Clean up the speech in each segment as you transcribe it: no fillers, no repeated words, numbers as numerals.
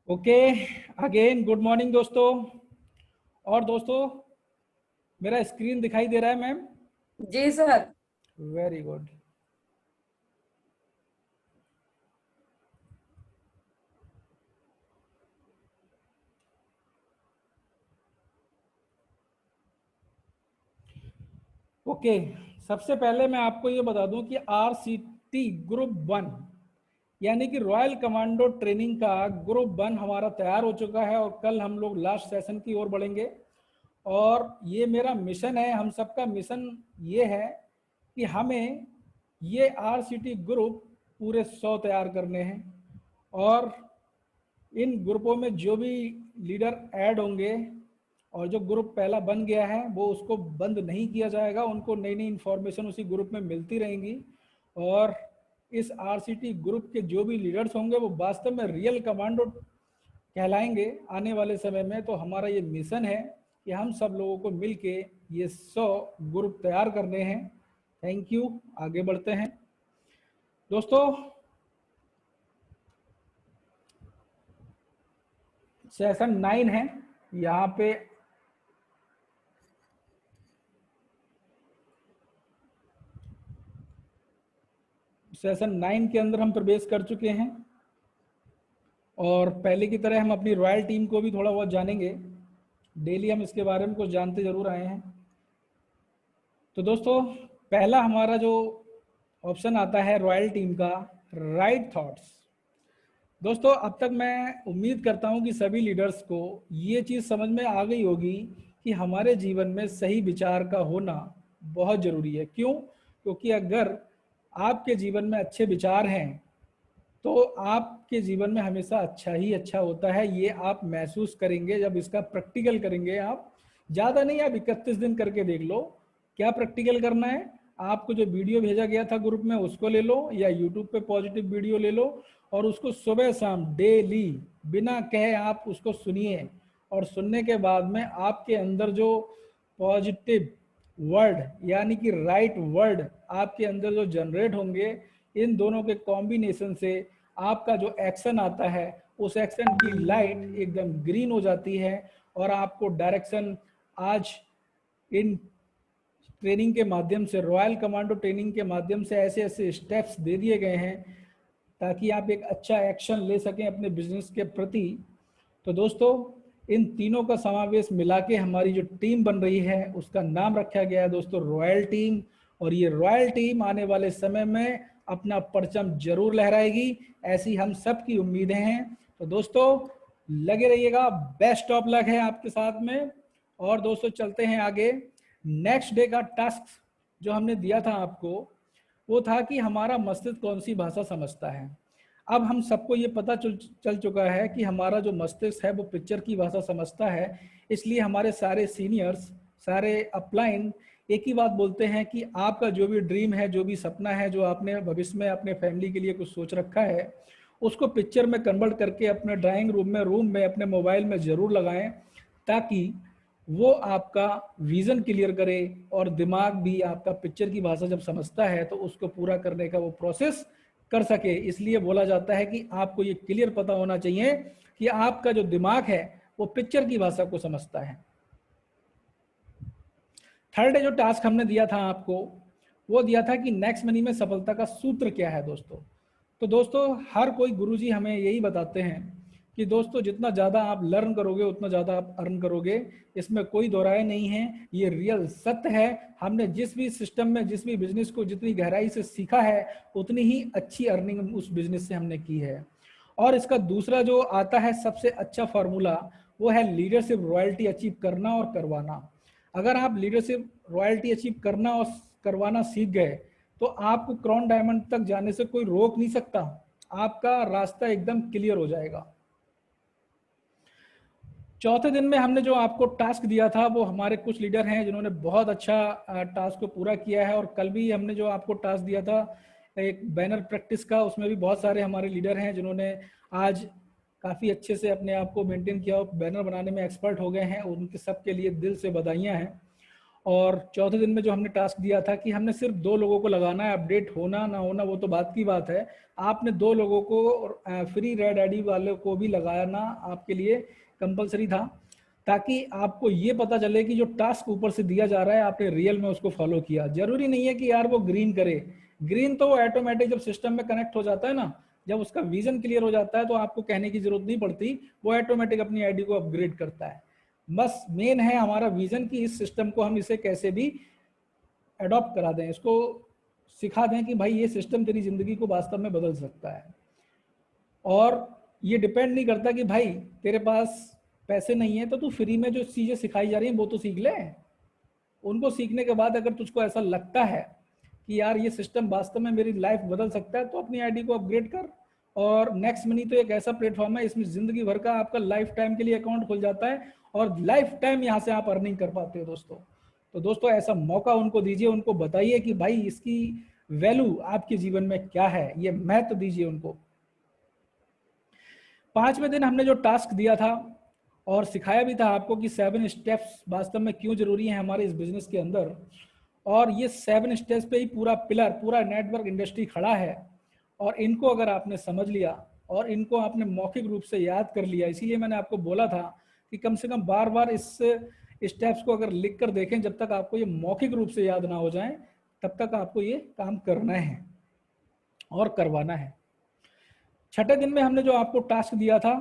Okay, again good morning दोस्तों। और दोस्तों, मेरा स्क्रीन दिखाई दे रहा है मैम? जी सर। Very good. ओके, सबसे पहले मैं आपको ये बता दूं कि आरसीटी ग्रुप 1 यानी कि रॉयल कमांडो ट्रेनिंग का ग्रुप 1 हमारा तैयार हो चुका है और कल हम लोग लास्ट सेशन की ओर बढ़ेंगे। और ये मेरा मिशन है, हम सबका मिशन ये है कि हमें ये आरसीटी ग्रुप पूरे 100 तैयार करने हैं। और इन ग्रुपों में जो भी लीडर ऐड होंगे और जो ग्रुप पहला बन गया है वो उसको बंद नहीं किया जाएगा, उनको नई नई इन्फॉर्मेशन उसी ग्रुप में मिलती रहेंगी। और इस आरसीटी ग्रुप के जो भी लीडर्स होंगे वो वास्तव में रियल कमांडो कहलाएंगे आने वाले समय में। तो हमारा ये मिशन है कि हम सब लोगों को मिलके ये 100 ग्रुप तैयार करने हैं। थैंक यू, आगे बढ़ते हैं दोस्तों। सेशन 9 है यहाँ पे। सेशन 9 के अंदर हम प्रवेश कर चुके हैं और पहले की तरह हम अपनी रॉयल टीम को भी थोड़ा बहुत जानेंगे। डेली हम इसके बारे में कुछ जानते जरूर आए हैं। तो दोस्तों, पहला हमारा जो ऑप्शन आता है रॉयल टीम का, राइट थॉट्स। दोस्तों, अब तक मैं उम्मीद करता हूं कि सभी लीडर्स को ये चीज़ समझ में आ गई होगी कि हमारे जीवन में सही विचार का होना बहुत ज़रूरी है। क्यों? क्योंकि अगर आपके जीवन में अच्छे विचार हैं तो आपके जीवन में हमेशा अच्छा ही अच्छा होता है। ये आप महसूस करेंगे जब इसका प्रैक्टिकल करेंगे। आप ज़्यादा नहीं, आप 31 दिन करके देख लो। क्या प्रैक्टिकल करना है? आपको जो वीडियो भेजा गया था ग्रुप में उसको ले लो या यूट्यूब पे पॉजिटिव वीडियो ले लो और उसको सुबह शाम डेली बिना कहे आप उसको सुनिए। और सुनने के बाद में आपके अंदर जो पॉजिटिव वर्ड यानी कि राइट वर्ड आपके अंदर जो जनरेट होंगे, इन दोनों के कॉम्बिनेशन से आपका जो एक्शन आता है उस एक्शन की लाइट एकदम ग्रीन हो जाती है। और आपको डायरेक्शन आज इन ट्रेनिंग के माध्यम से, रॉयल कमांडो ट्रेनिंग के माध्यम से ऐसे ऐसे स्टेप्स दे दिए गए हैं ताकि आप एक अच्छा एक्शन ले सकें अपने बिजनेस के प्रति। तो दोस्तों, इन तीनों का समावेश मिला के हमारी जो टीम बन रही है उसका नाम रखा गया है दोस्तों रॉयल टीम। और ये रॉयल टीम आने वाले समय में अपना परचम जरूर लहराएगी, ऐसी हम सब की उम्मीदें हैं। तो दोस्तों, लगे रहिएगा, बेस्ट ऑफ लक है आपके साथ में। और दोस्तों, चलते हैं आगे। नेक्स्ट डे का टास्क जो हमने दिया था आपको वो था कि हमारा मस्तिष्क कौन सी भाषा समझता है। अब हम सबको ये पता चल चुका है कि हमारा जो मस्तिष्क है वो पिक्चर की भाषा समझता है। इसलिए हमारे सारे सीनियर्स, सारे अपलाइन एक ही बात बोलते हैं कि आपका जो भी ड्रीम है, जो भी सपना है, जो आपने भविष्य में अपने फैमिली के लिए कुछ सोच रखा है, उसको पिक्चर में कन्वर्ट करके अपने ड्राइंग रूम में अपने मोबाइल में ज़रूर लगाएं ताकि वो आपका विजन क्लियर करे। और दिमाग भी आपका पिक्चर की भाषा जब समझता है तो उसको पूरा करने का वो प्रोसेस कर सके। इसलिए बोला जाता है कि आपको ये क्लियर पता होना चाहिए कि आपका जो दिमाग है वो पिक्चर की भाषा को समझता है। थर्ड जो टास्क हमने दिया था आपको, वो दिया था कि नेक्स्ट मनी में सफलता का सूत्र क्या है दोस्तों। तो दोस्तों, हर कोई गुरुजी हमें यही बताते हैं कि दोस्तों जितना ज़्यादा आप लर्न करोगे उतना ज़्यादा आप अर्न करोगे। इसमें कोई दो राय नहीं है, ये रियल सत्य है। हमने जिस भी सिस्टम में, जिस भी बिजनेस को जितनी गहराई से सीखा है उतनी ही अच्छी अर्निंग उस बिजनेस से हमने की है। और इसका दूसरा जो आता है सबसे अच्छा फार्मूला, वो है लीडरशिप रॉयल्टी अचीव करना और करवाना। अगर आप लीडरशिप रॉयल्टी अचीव करना और करवाना सीख गए तो आपको क्राउन डायमंड तक जाने से कोई रोक नहीं सकता। आपका रास्ता एकदम क्लियर हो जाएगा। चौथे दिन में हमने जो आपको टास्क दिया था वो हमारे कुछ लीडर हैं जिन्होंने बहुत अच्छा टास्क को पूरा किया है। और कल भी हमने जो आपको टास्क दिया था एक बैनर प्रैक्टिस का, उसमें भी बहुत सारे हमारे लीडर हैं जिन्होंने आज काफ़ी अच्छे से अपने आप को मेंटेन किया और बैनर बनाने में एक्सपर्ट हो गए हैं। उनके सबके लिए दिल से बधाइयाँ हैं। और चौथे दिन में जो हमने टास्क दिया था कि हमने सिर्फ 2 लोगों को लगाना है, अपडेट होना ना होना वो तो बात की बात है, आपने 2 लोगों को फ्री रेड आईडी वाले को भी लगाना आपके लिए कंपलसरी था, ताकि आपको ये पता चले कि जो टास्क ऊपर से दिया जा रहा है आपने रियल में उसको फॉलो किया। जरूरी नहीं है कि यार वो ग्रीन करे, ग्रीन तो वो ऑटोमेटिक जब सिस्टम में कनेक्ट हो जाता है ना, जब उसका विजन क्लियर हो जाता है तो आपको कहने की जरूरत नहीं पड़ती, वो ऑटोमेटिक अपनी आईडी को अपग्रेड करता है। बस मेन है हमारा विजन कि इस सिस्टम को हम इसे कैसे भी अडॉप्ट करा दें, इसको सिखा दें कि भाई ये सिस्टम तेरी जिंदगी को वास्तव में बदल सकता है। और ये डिपेंड नहीं करता कि भाई तेरे पास पैसे नहीं है तो तू फ्री में जो चीजें सिखाई जा रही हैं वो तो सीख ले। उनको सीखने के बाद अगर तुझको ऐसा लगता है कि यार ये सिस्टम वास्तव में मेरी लाइफ बदल सकता है तो अपनी आईडी को अपग्रेड कर। और नेक्स्ट मनी तो एक ऐसा प्लेटफॉर्म है, इसमें जिंदगी भर का आपका लाइफ टाइम के लिए अकाउंट खुल जाता है और लाइफ टाइम यहाँ से आप अर्निंग कर पाते हो दोस्तों। तो दोस्तों ऐसा मौका उनको दीजिए, उनको बताइए कि भाई इसकी वैल्यू आपके जीवन में क्या है, ये महत्व दीजिए उनको। 5वें दिन हमने जो टास्क दिया था और सिखाया भी था आपको कि 7 स्टेप्स वास्तव में क्यों जरूरी है हमारे इस बिजनेस के अंदर, और ये 7 स्टेप्स पे ही पूरा पिलर, पूरा नेटवर्क इंडस्ट्री खड़ा है। और इनको अगर आपने समझ लिया और इनको आपने मौखिक रूप से याद कर लिया, इसीलिए मैंने आपको बोला था कि कम से कम बार बार इस स्टेप्स को अगर लिख कर देखें, जब तक आपको ये मौखिक रूप से याद ना हो जाए तब तक आपको ये काम करना है और करवाना है। 6ठे दिन में हमने जो आपको टास्क दिया था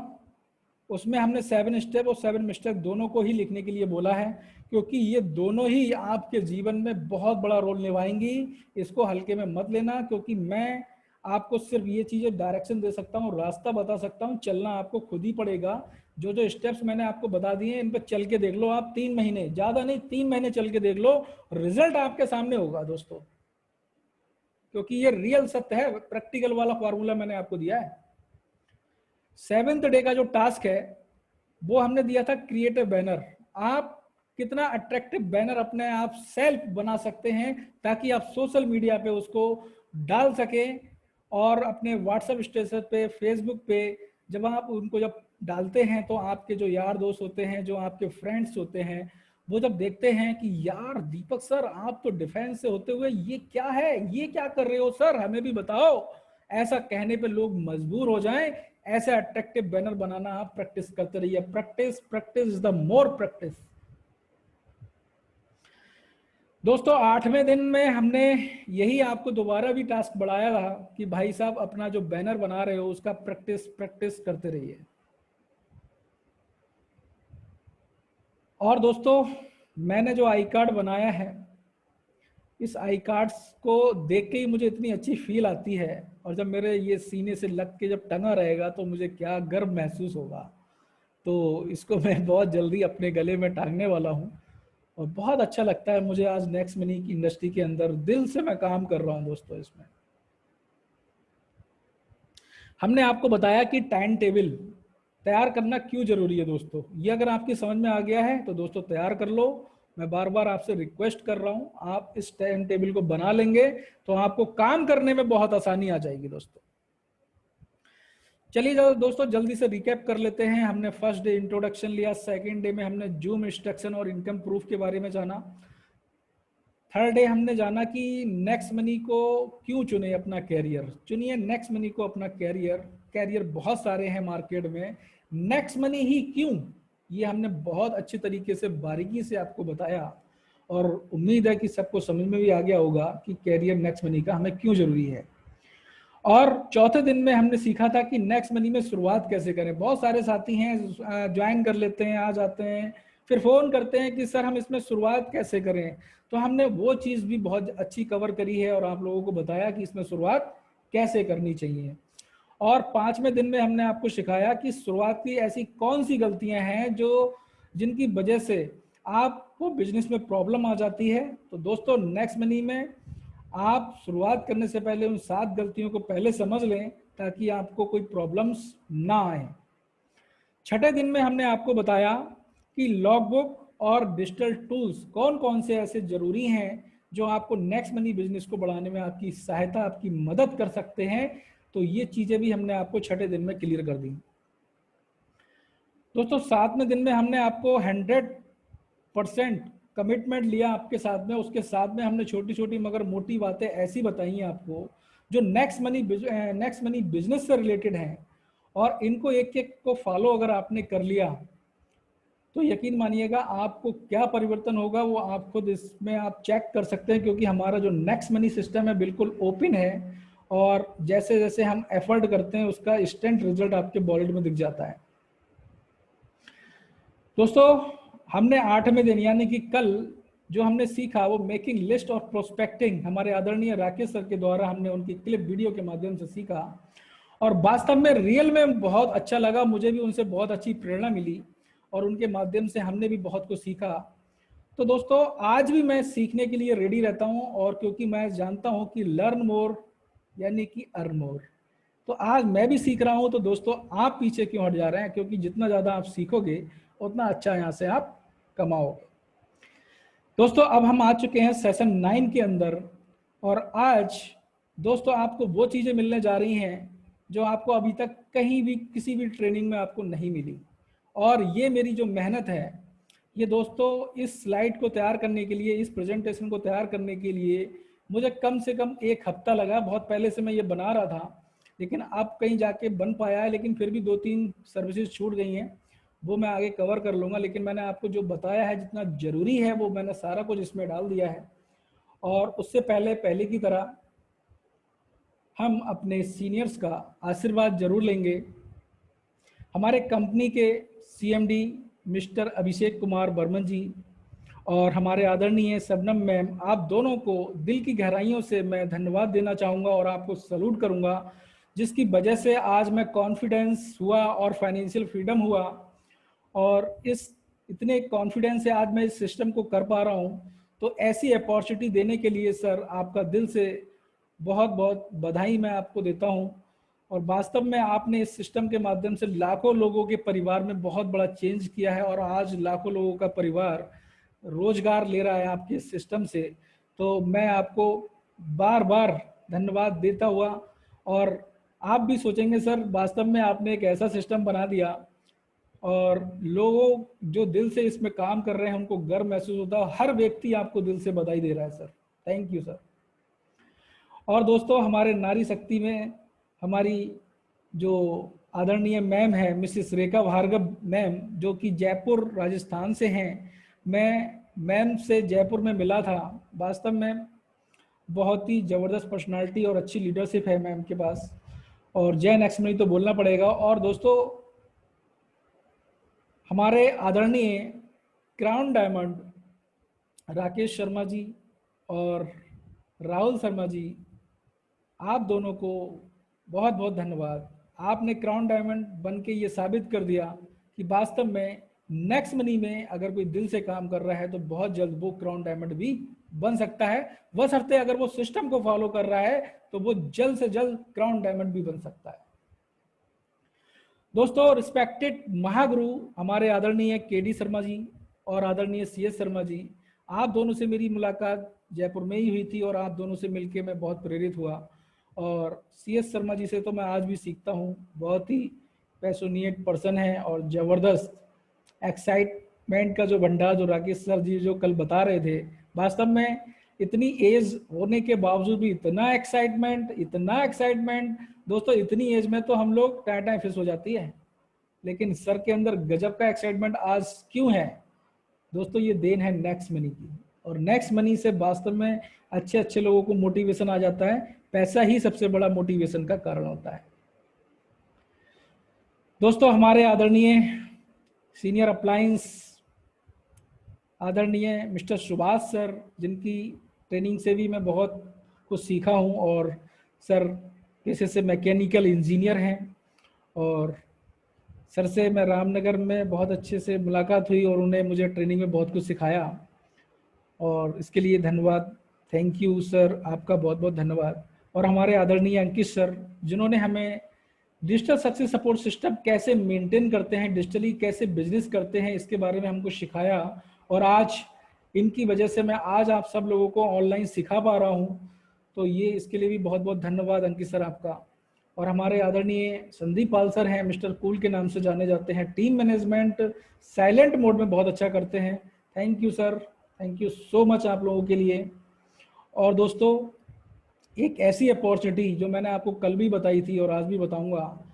उसमें हमने 7 स्टेप और 7 मिस्टेक दोनों को ही लिखने के लिए बोला है, क्योंकि ये दोनों ही आपके जीवन में बहुत बड़ा रोल निभाएंगी। इसको हल्के में मत लेना, क्योंकि मैं आपको सिर्फ ये चीजें डायरेक्शन दे सकता हूँ, रास्ता बता सकता हूँ, चलना आपको खुद ही पड़ेगा। जो जो स्टेप्स मैंने आपको बता दिए इन पर चल के देख लो आप, 3 महीने, ज्यादा नहीं 3 महीने चल के देख लो, रिजल्ट आपके सामने होगा दोस्तों, क्योंकि ये रियल सत्य है, प्रैक्टिकल वाला फॉर्मूला मैंने आपको दिया है। 7th डे का जो टास्क है वो हमने दिया था क्रिएटिव बैनर। आप कितना अट्रैक्टिव बैनर अपने आप सेल्फ बना सकते हैं ताकि आप सोशल मीडिया पे उसको डाल सकें, और अपने व्हाट्सएप स्टेटस पे, फेसबुक पे जब आप उनको जब डालते हैं तो आपके जो यार दोस्त होते हैं, जो आपके फ्रेंड्स होते हैं, वो जब देखते हैं कि यार दीपक सर आप तो डिफेंस से होते हुए ये क्या है, ये क्या कर रहे हो सर, हमें भी बताओ, ऐसा कहने पे लोग मजबूर हो जाएं। ऐसे अट्रैक्टिव बैनर बनाना आप प्रैक्टिस करते रहिए। Practice practice is the more practice. दोस्तों 8वें दिन में हमने यही आपको दोबारा भी टास्क बढ़ाया था कि भाई साहब अपना जो बैनर बना रहे हो उसका प्रैक्टिस प्रैक्टिस करते रहिए। और दोस्तों मैंने जो आई कार्ड बनाया है, इस आई कार्ड्स को देख के ही मुझे इतनी अच्छी फील आती है, और जब मेरे ये सीने से लग के जब टंगा रहेगा तो मुझे क्या गर्व महसूस होगा। तो इसको मैं बहुत जल्दी अपने गले में टांगने वाला हूँ और बहुत अच्छा लगता है मुझे। आज नेक्स्ट मनी की इंडस्ट्री के अंदर दिल से मैं काम कर रहा हूँ दोस्तों। इसमें हमने आपको बताया कि टाइम टेबल तैयार करना क्यों जरूरी है दोस्तों। ये अगर आपकी समझ में आ गया है तो दोस्तों तैयार कर लो। मैं बार बार आपसे रिक्वेस्ट कर रहा हूं, आप इस टाइम टेबल को बना लेंगे तो आपको काम करने में बहुत आसानी आ जाएगी दोस्तों। चलिए दोस्तों जल्दी से रिकैप कर लेते हैं। हमने फर्स्ट डे इंट्रोडक्शन लिया, सेकंड डे में हमने जूम इंस्ट्रक्शन और इनकम प्रूफ के बारे में जाना, थर्ड डे हमने जाना कि नेक्स्ट मनी को क्यों चुने अपना कैरियर। चुनिए नेक्स्ट मनी को अपना कैरियर। कैरियर बहुत सारे हैं मार्केट में, नेक्स्ट मनी ही क्यों, ये हमने बहुत अच्छी तरीके से बारीकी से आपको बताया, और उम्मीद है कि सबको समझ में भी आ गया होगा कि कैरियर नेक्स्ट मनी का हमें क्यों जरूरी है। और चौथे दिन में हमने सीखा था कि नेक्स्ट मनी में शुरुआत कैसे करें। बहुत सारे साथी हैं ज्वाइन कर लेते हैं, आ जाते हैं, फिर फोन करते हैं कि सर हम इसमें शुरुआत कैसे करें। तो हमने वो चीज़ भी बहुत अच्छी कवर करी है और आप लोगों को बताया कि इसमें शुरुआत कैसे करनी चाहिए। और 5वें दिन में हमने आपको सिखाया कि शुरुआत की ऐसी कौन सी गलतियां हैं जो जिनकी वजह से आपको बिजनेस में प्रॉब्लम आ जाती है। तो दोस्तों नेक्स्ट मनी में आप शुरुआत करने से पहले उन 7 गलतियों को पहले समझ लें ताकि आपको कोई प्रॉब्लम्स ना आए। छठे दिन में हमने आपको बताया कि लॉगबुक और डिजिटल टूल्स कौन कौन से ऐसे जरूरी हैं जो आपको नेक्स्ट मनी बिजनेस को बढ़ाने में आपकी सहायता, आपकी मदद कर सकते हैं। तो ये चीजें भी हमने आपको छठे दिन में क्लियर कर दी। दोस्तों 7वें दिन में हमने आपको 100% कमिटमेंट लिया आपके साथ में, उसके साथ में हमने छोटी छोटी मगर मोटी बातें ऐसी बताई हैं आपको जो नेक्स्ट मनी बिजनेस से रिलेटेड हैं, और इनको एक एक को फॉलो अगर आपने कर लिया तो यकीन मानिएगा आपको क्या परिवर्तन होगा वो आप खुद इसमें आप चेक कर सकते हैं, क्योंकि हमारा जो नेक्स्ट मनी सिस्टम है बिल्कुल ओपन है, और जैसे जैसे हम एफर्ट करते हैं उसका इंस्टेंट रिजल्ट आपके वॉलेट में दिख जाता है। दोस्तों, हमने 8वें दिन यानी कि कल जो हमने सीखा वो मेकिंग लिस्ट और प्रोस्पेक्टिंग हमारे आदरणीय राकेश सर के द्वारा हमने उनकी क्लिप वीडियो के माध्यम से सीखा, और वास्तव में रियल में बहुत अच्छा लगा, मुझे भी उनसे बहुत अच्छी प्रेरणा मिली और उनके माध्यम से हमने भी बहुत कुछ सीखा। तो दोस्तों, आज भी मैं सीखने के लिए रेडी रहता हूं, और क्योंकि मैं जानता हूं कि लर्न मोर यानी कि अर्न मोर, तो आज मैं भी सीख रहा हूं। तो दोस्तों, आप पीछे क्यों हट जा रहे हैं, क्योंकि जितना ज़्यादा आप सीखोगे उतना अच्छा यहाँ से आप कमाओगे। दोस्तों, अब हम आ चुके हैं सेशन 9 के अंदर, और आज दोस्तों आपको वो चीज़ें मिलने जा रही हैं जो आपको अभी तक कहीं भी किसी भी ट्रेनिंग में आपको नहीं मिली। और ये मेरी जो मेहनत है, ये दोस्तों इस स्लाइड को तैयार करने के लिए, इस प्रेजेंटेशन को तैयार करने के लिए मुझे कम से कम 1 हफ्ता लगा। बहुत पहले से मैं ये बना रहा था, लेकिन अब कहीं जाके बन पाया है, लेकिन फिर भी 2-3 सर्विसेज छूट गई हैं, वो मैं आगे कवर कर लूँगा। लेकिन मैंने आपको जो बताया है जितना ज़रूरी है वो मैंने सारा कुछ इसमें डाल दिया है। और उससे पहले की तरह हम अपने सीनियर्स का आशीर्वाद जरूर लेंगे। हमारे कंपनी के CMD मिस्टर अभिषेक कुमार बर्मन जी और हमारे आदरणीय शबनम मैम, आप दोनों को दिल की गहराइयों से मैं धन्यवाद देना चाहूँगा और आपको सैल्यूट करूँगा, जिसकी वजह से आज मैं कॉन्फिडेंस हुआ और फाइनेंशियल फ्रीडम हुआ, और इस इतने कॉन्फिडेंस से आज मैं इस सिस्टम को कर पा रहा हूँ। तो ऐसी अपॉर्चुनिटी देने के लिए सर आपका दिल से बहुत बहुत बधाई मैं आपको देता हूँ। और वास्तव में आपने इस सिस्टम के माध्यम से लाखों लोगों के परिवार में बहुत बड़ा चेंज किया है, और आज लाखों लोगों का परिवार रोजगार ले रहा है आपके सिस्टम से। तो मैं आपको बार बार धन्यवाद देता हुआ, और आप भी सोचेंगे सर वास्तव में आपने एक ऐसा सिस्टम बना दिया, और लोगों जो दिल से इसमें काम कर रहे हैं उनको गर्व महसूस होता है। हर व्यक्ति आपको दिल से बधाई दे रहा है सर, थैंक यू सर। और दोस्तों, हमारे नारी शक्ति में हमारी जो आदरणीय मैम है मिसेस रेखा भार्गव मैम, जो कि जयपुर राजस्थान से हैं। मैं मैम से जयपुर में मिला था, वास्तव में बहुत ही ज़बरदस्त पर्सनालिटी और अच्छी लीडरशिप है मैम के पास, और जय नेक्स्ट मनी तो बोलना पड़ेगा। और दोस्तों, हमारे आदरणीय क्राउन डायमंड राकेश शर्मा जी और राहुल शर्मा जी, आप दोनों को बहुत बहुत धन्यवाद। आपने क्राउन डायमंड बन के ये साबित कर दिया कि वास्तव में नेक्स्ट मनी में अगर कोई दिल से काम कर रहा है तो बहुत जल्द वो क्राउन डायमंड भी बन सकता है। बशर्ते अगर वो सिस्टम को फॉलो कर रहा है तो वो जल्द से जल्द क्राउन डायमंड भी बन सकता है। दोस्तों, रिस्पेक्टेड महागुरु हमारे आदरणीय KD शर्मा जी और आदरणीय CS शर्मा जी, आप दोनों से मेरी मुलाकात जयपुर में ही हुई थी, और आप दोनों से मिलके मैं बहुत प्रेरित हुआ। और CS शर्मा जी से तो मैं आज भी सीखता हूँ, बहुत ही पैशनेट पर्सन है, और ज़बरदस्त एक्साइटमेंट का जो भंडार जो राकेश सर जी जो कल बता रहे थे, वास्तव में इतनी एज होने के बावजूद भी इतना एक्साइटमेंट दोस्तों, इतनी एज में तो हम लोग टाइम फिस हो जाती है, लेकिन सर के अंदर गजब का एक्साइटमेंट आज क्यों है दोस्तों? ये देन है नेक्स्ट मनी की, और नेक्स्ट मनी से वास्तव में अच्छे अच्छे लोगों को मोटिवेशन आ जाता है। पैसा ही सबसे बड़ा मोटिवेशन का कारण होता है। दोस्तों, हमारे आदरणीय सीनियर अप्लायंस आदरणीय मिस्टर सुभाष सर, जिनकी ट्रेनिंग से भी मैं बहुत कुछ सीखा हूं, और सर पेशे से मैकेनिकल इंजीनियर हैं, और सर से मैं रामनगर में बहुत अच्छे से मुलाकात हुई और उन्हें मुझे ट्रेनिंग में बहुत कुछ सिखाया, और इसके लिए धन्यवाद, थैंक यू सर, आपका बहुत बहुत धन्यवाद। और हमारे आदरणीय अंकित सर, जिन्होंने हमें डिजिटल सक्सेस सपोर्ट सिस्टम कैसे मेंटेन करते हैं, डिजिटली कैसे बिजनेस करते हैं, इसके बारे में हमको सिखाया, और आज इनकी वजह से मैं आज आप सब लोगों को ऑनलाइन सिखा पा रहा हूं। तो ये इसके लिए भी बहुत बहुत धन्यवाद अंकित सर आपका। और हमारे आदरणीय संदीप पाल सर हैं, मिस्टर कूल के नाम से जाने जाते हैं, टीम मैनेजमेंट साइलेंट मोड में बहुत अच्छा करते हैं, thank you sir, thank you so much आप लोगों के लिए। और दोस्तों, एक ऐसी अपॉर्चुनिटी जो मैंने आपको कल भी बताई थी और आज भी बताऊंगा,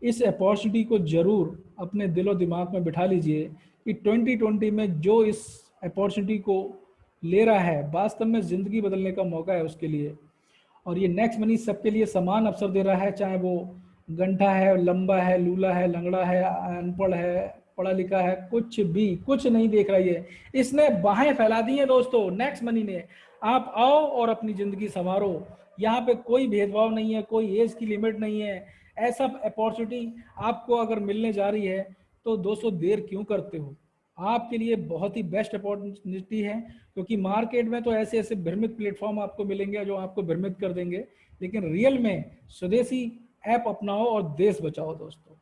इस अपॉर्चुनिटी को ज़रूर अपने दिलो दिमाग में बिठा लीजिए कि 2020 में जो इस अपॉर्चुनिटी को ले रहा है, वास्तव में ज़िंदगी बदलने का मौका है उसके लिए। और ये नेक्स्ट मनी सबके लिए समान अवसर दे रहा है, चाहे वो गंठा है, लंबा है, लूला है, लंगड़ा है, अनपढ़ है, पढ़ा लिखा है, कुछ भी कुछ नहीं देख रही है। इसने बाहें फैला दी हैं दोस्तों, नेक्स्ट मनी ने। आप आओ और अपनी ज़िंदगी संवारो। यहाँ पे कोई भेदभाव नहीं है, कोई एज की लिमिट नहीं है। ऐसा अपॉर्चुनिटी आपको अगर मिलने जा रही है तो दोस्तों देर क्यों करते हो? आपके लिए बहुत ही बेस्ट अपॉर्चुनिटी है, क्योंकि मार्केट में तो ऐसे ऐसे भ्रमित प्लेटफॉर्म आपको मिलेंगे जो आपको भ्रमित कर देंगे, लेकिन रियल में स्वदेशी ऐप अपनाओ और देश बचाओ दोस्तों।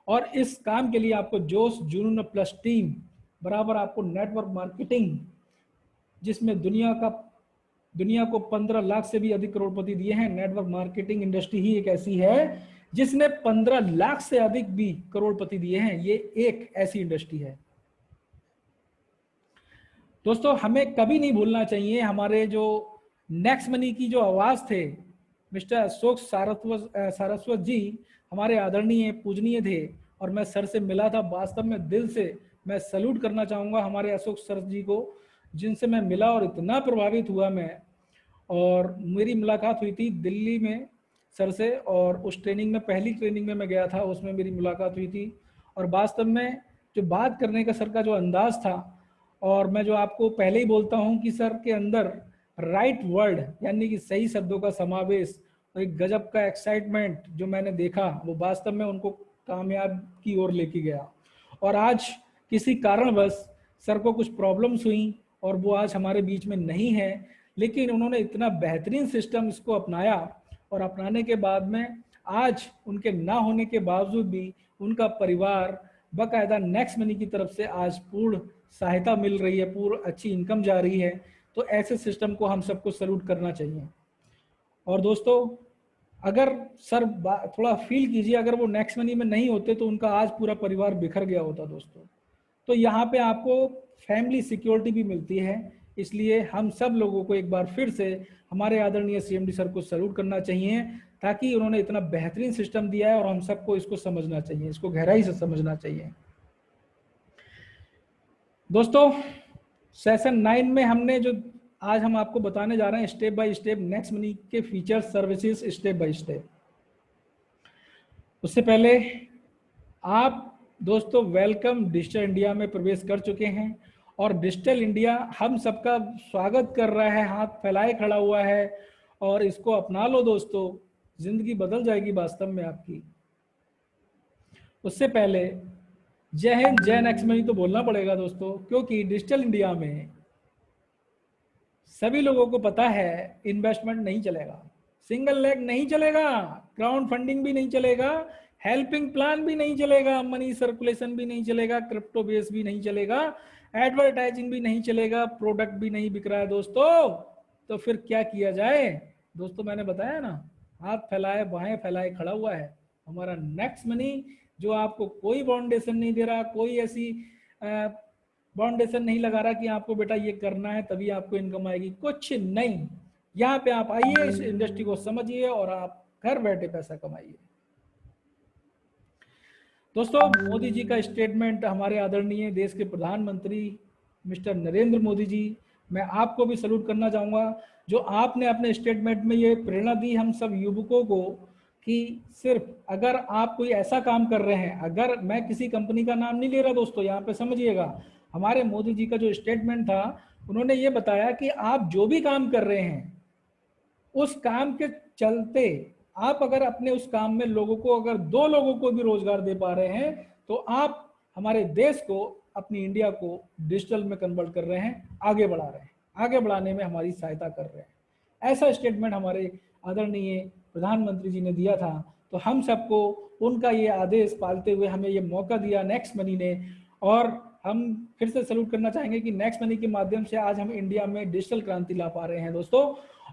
और इस काम के लिए आपको जोश, जुनून प्लस टीम बराबर आपको नेटवर्क मार्केटिंग, जिसमें दुनिया को 15 लाख से भी अधिक करोड़पति दिए हैं। नेटवर्क मार्केटिंग इंडस्ट्री ही एक ऐसी है जिसने 15 लाख से अधिक भी करोड़पति दिए हैं। ये एक ऐसी इंडस्ट्री है दोस्तों। हमें कभी नहीं भूलना चाहिए हमारे जो नेक्स्ट मनी की जो आवाज थे, मिस्टर अशोक सारस्वत जी हमारे आदरणीय पूजनीय थे, और मैं सर से मिला था। वास्तव में दिल से मैं सैल्यूट करना चाहूँगा हमारे अशोक सर जी को, जिनसे मैं मिला और इतना प्रभावित हुआ मैं। और मेरी मुलाकात हुई थी दिल्ली में सर से, और उस ट्रेनिंग में, पहली ट्रेनिंग में मैं गया था, उसमें मेरी मुलाकात हुई थी। और वास्तव में जो बात करने का सर का जो अंदाज था, और मैं जो आपको पहले ही बोलता हूँ कि सर के अंदर राइट वर्ड यानी कि सही शब्दों का समावेश और एक गजब का एक्साइटमेंट जो मैंने देखा, वो वास्तव में उनको कामयाब की ओर लेके गया। और आज किसी कारणवश सर को कुछ प्रॉब्लम्स हुई और वो आज हमारे बीच में नहीं है, लेकिन उन्होंने इतना बेहतरीन सिस्टम इसको अपनाया, और अपनाने के बाद में आज उनके ना होने के बावजूद भी उनका परिवार बाकायदा नेक्स्ट मनी की तरफ से आज पूर्ण सहायता मिल रही है, पूर्ण अच्छी इनकम जा रही है। तो ऐसे सिस्टम को हम सबको सैल्यूट करना चाहिए। और दोस्तों, अगर सर थोड़ा फील कीजिए, अगर वो नेक्स्ट मनी में नहीं होते तो उनका आज पूरा परिवार बिखर गया होता दोस्तों। तो यहाँ पे आपको फैमिली सिक्योरिटी भी मिलती है। इसलिए हम सब लोगों को एक बार फिर से हमारे आदरणीय सीएमडी सर को सैल्यूट करना चाहिए, ताकि उन्होंने इतना बेहतरीन सिस्टम दिया है और हम सबको इसको समझना चाहिए, इसको गहराई से समझना चाहिए। दोस्तों, सेशन 9 में हमने जो आज हम आपको बताने जा रहे हैं step by step next money के feature services step by step. उससे पहले आप दोस्तों वेलकम डिजिटल इंडिया में प्रवेश कर चुके हैं, और डिजिटल इंडिया हम सबका स्वागत कर रहा है, हाथ फैलाए खड़ा हुआ है। और इसको अपना लो दोस्तों, जिंदगी बदल जाएगी वास्तव में आपकी। उससे पहले जय हिंद, जय नेक्स्ट मनी तो बोलना पड़ेगा दोस्तों, क्योंकि डिजिटल इंडिया में सभी लोगों को पता है इन्वेस्टमेंट नहीं चलेगा, सिंगल लेग नहीं चलेगा, क्राउड फंडिंग भी नहीं चलेगा, हेल्पिंग प्लान भी नहीं चलेगा, मनी सर्कुलेशन भी नहीं चलेगा, क्रिप्टो बेस भी नहीं चलेगा, एडवर्टाइजिंग भी नहीं चलेगा, प्रोडक्ट भी नहीं बिक रहा है दोस्तों। तो फिर क्या किया जाए दोस्तों? मैंने बताया ना, हाथ फैलाए बाहें फैलाए खड़ा हुआ है हमारा नेक्स्ट मनी, जो आपको कोई बाउंडेशन नहीं दे रहा, कोई ऐसी बाउंडेशन नहीं लगा रहा कि आपको बेटा ये करना है तभी आपको इनकम आएगी, कुछ नहीं। यहाँ पे आप आइए, इस इंडस्ट्री को समझिए और आप घर बैठे पैसा कमाइए। दोस्तों, मोदी जी का स्टेटमेंट, हमारे आदरणीय देश के प्रधानमंत्री मिस्टर नरेंद्र मोदी जी, मैं आपको भी सैल्यूट करना चाहूँगा, जो आपने अपने स्टेटमेंट में ये प्रेरणा दी हम सब युवकों को कि सिर्फ अगर आप कोई ऐसा काम कर रहे हैं, अगर मैं किसी कंपनी का नाम नहीं ले रहा दोस्तों, यहाँ पे समझिएगा, हमारे मोदी जी का जो स्टेटमेंट था, उन्होंने ये बताया कि आप जो भी काम कर रहे हैं उस काम के चलते आप अगर अपने उस काम में लोगों को, अगर 2 लोगों को भी रोजगार दे पा रहे हैं, तो आप हमारे देश को, अपनी इंडिया को डिजिटल में कन्वर्ट कर रहे हैं, आगे बढ़ा रहे हैं, आगे बढ़ाने में हमारी सहायता कर रहे हैं। ऐसा स्टेटमेंट हमारे आदरणीय प्रधानमंत्री जी ने दिया था। तो हम सबको उनका ये आदेश पालते हुए हमें ये मौका दिया नेक्स्ट मनी ने, और हम फिर से सैल्यूट करना चाहेंगे कि नेक्स्ट मनी के माध्यम से आज हम इंडिया में डिजिटल क्रांति ला पा रहे हैं दोस्तों।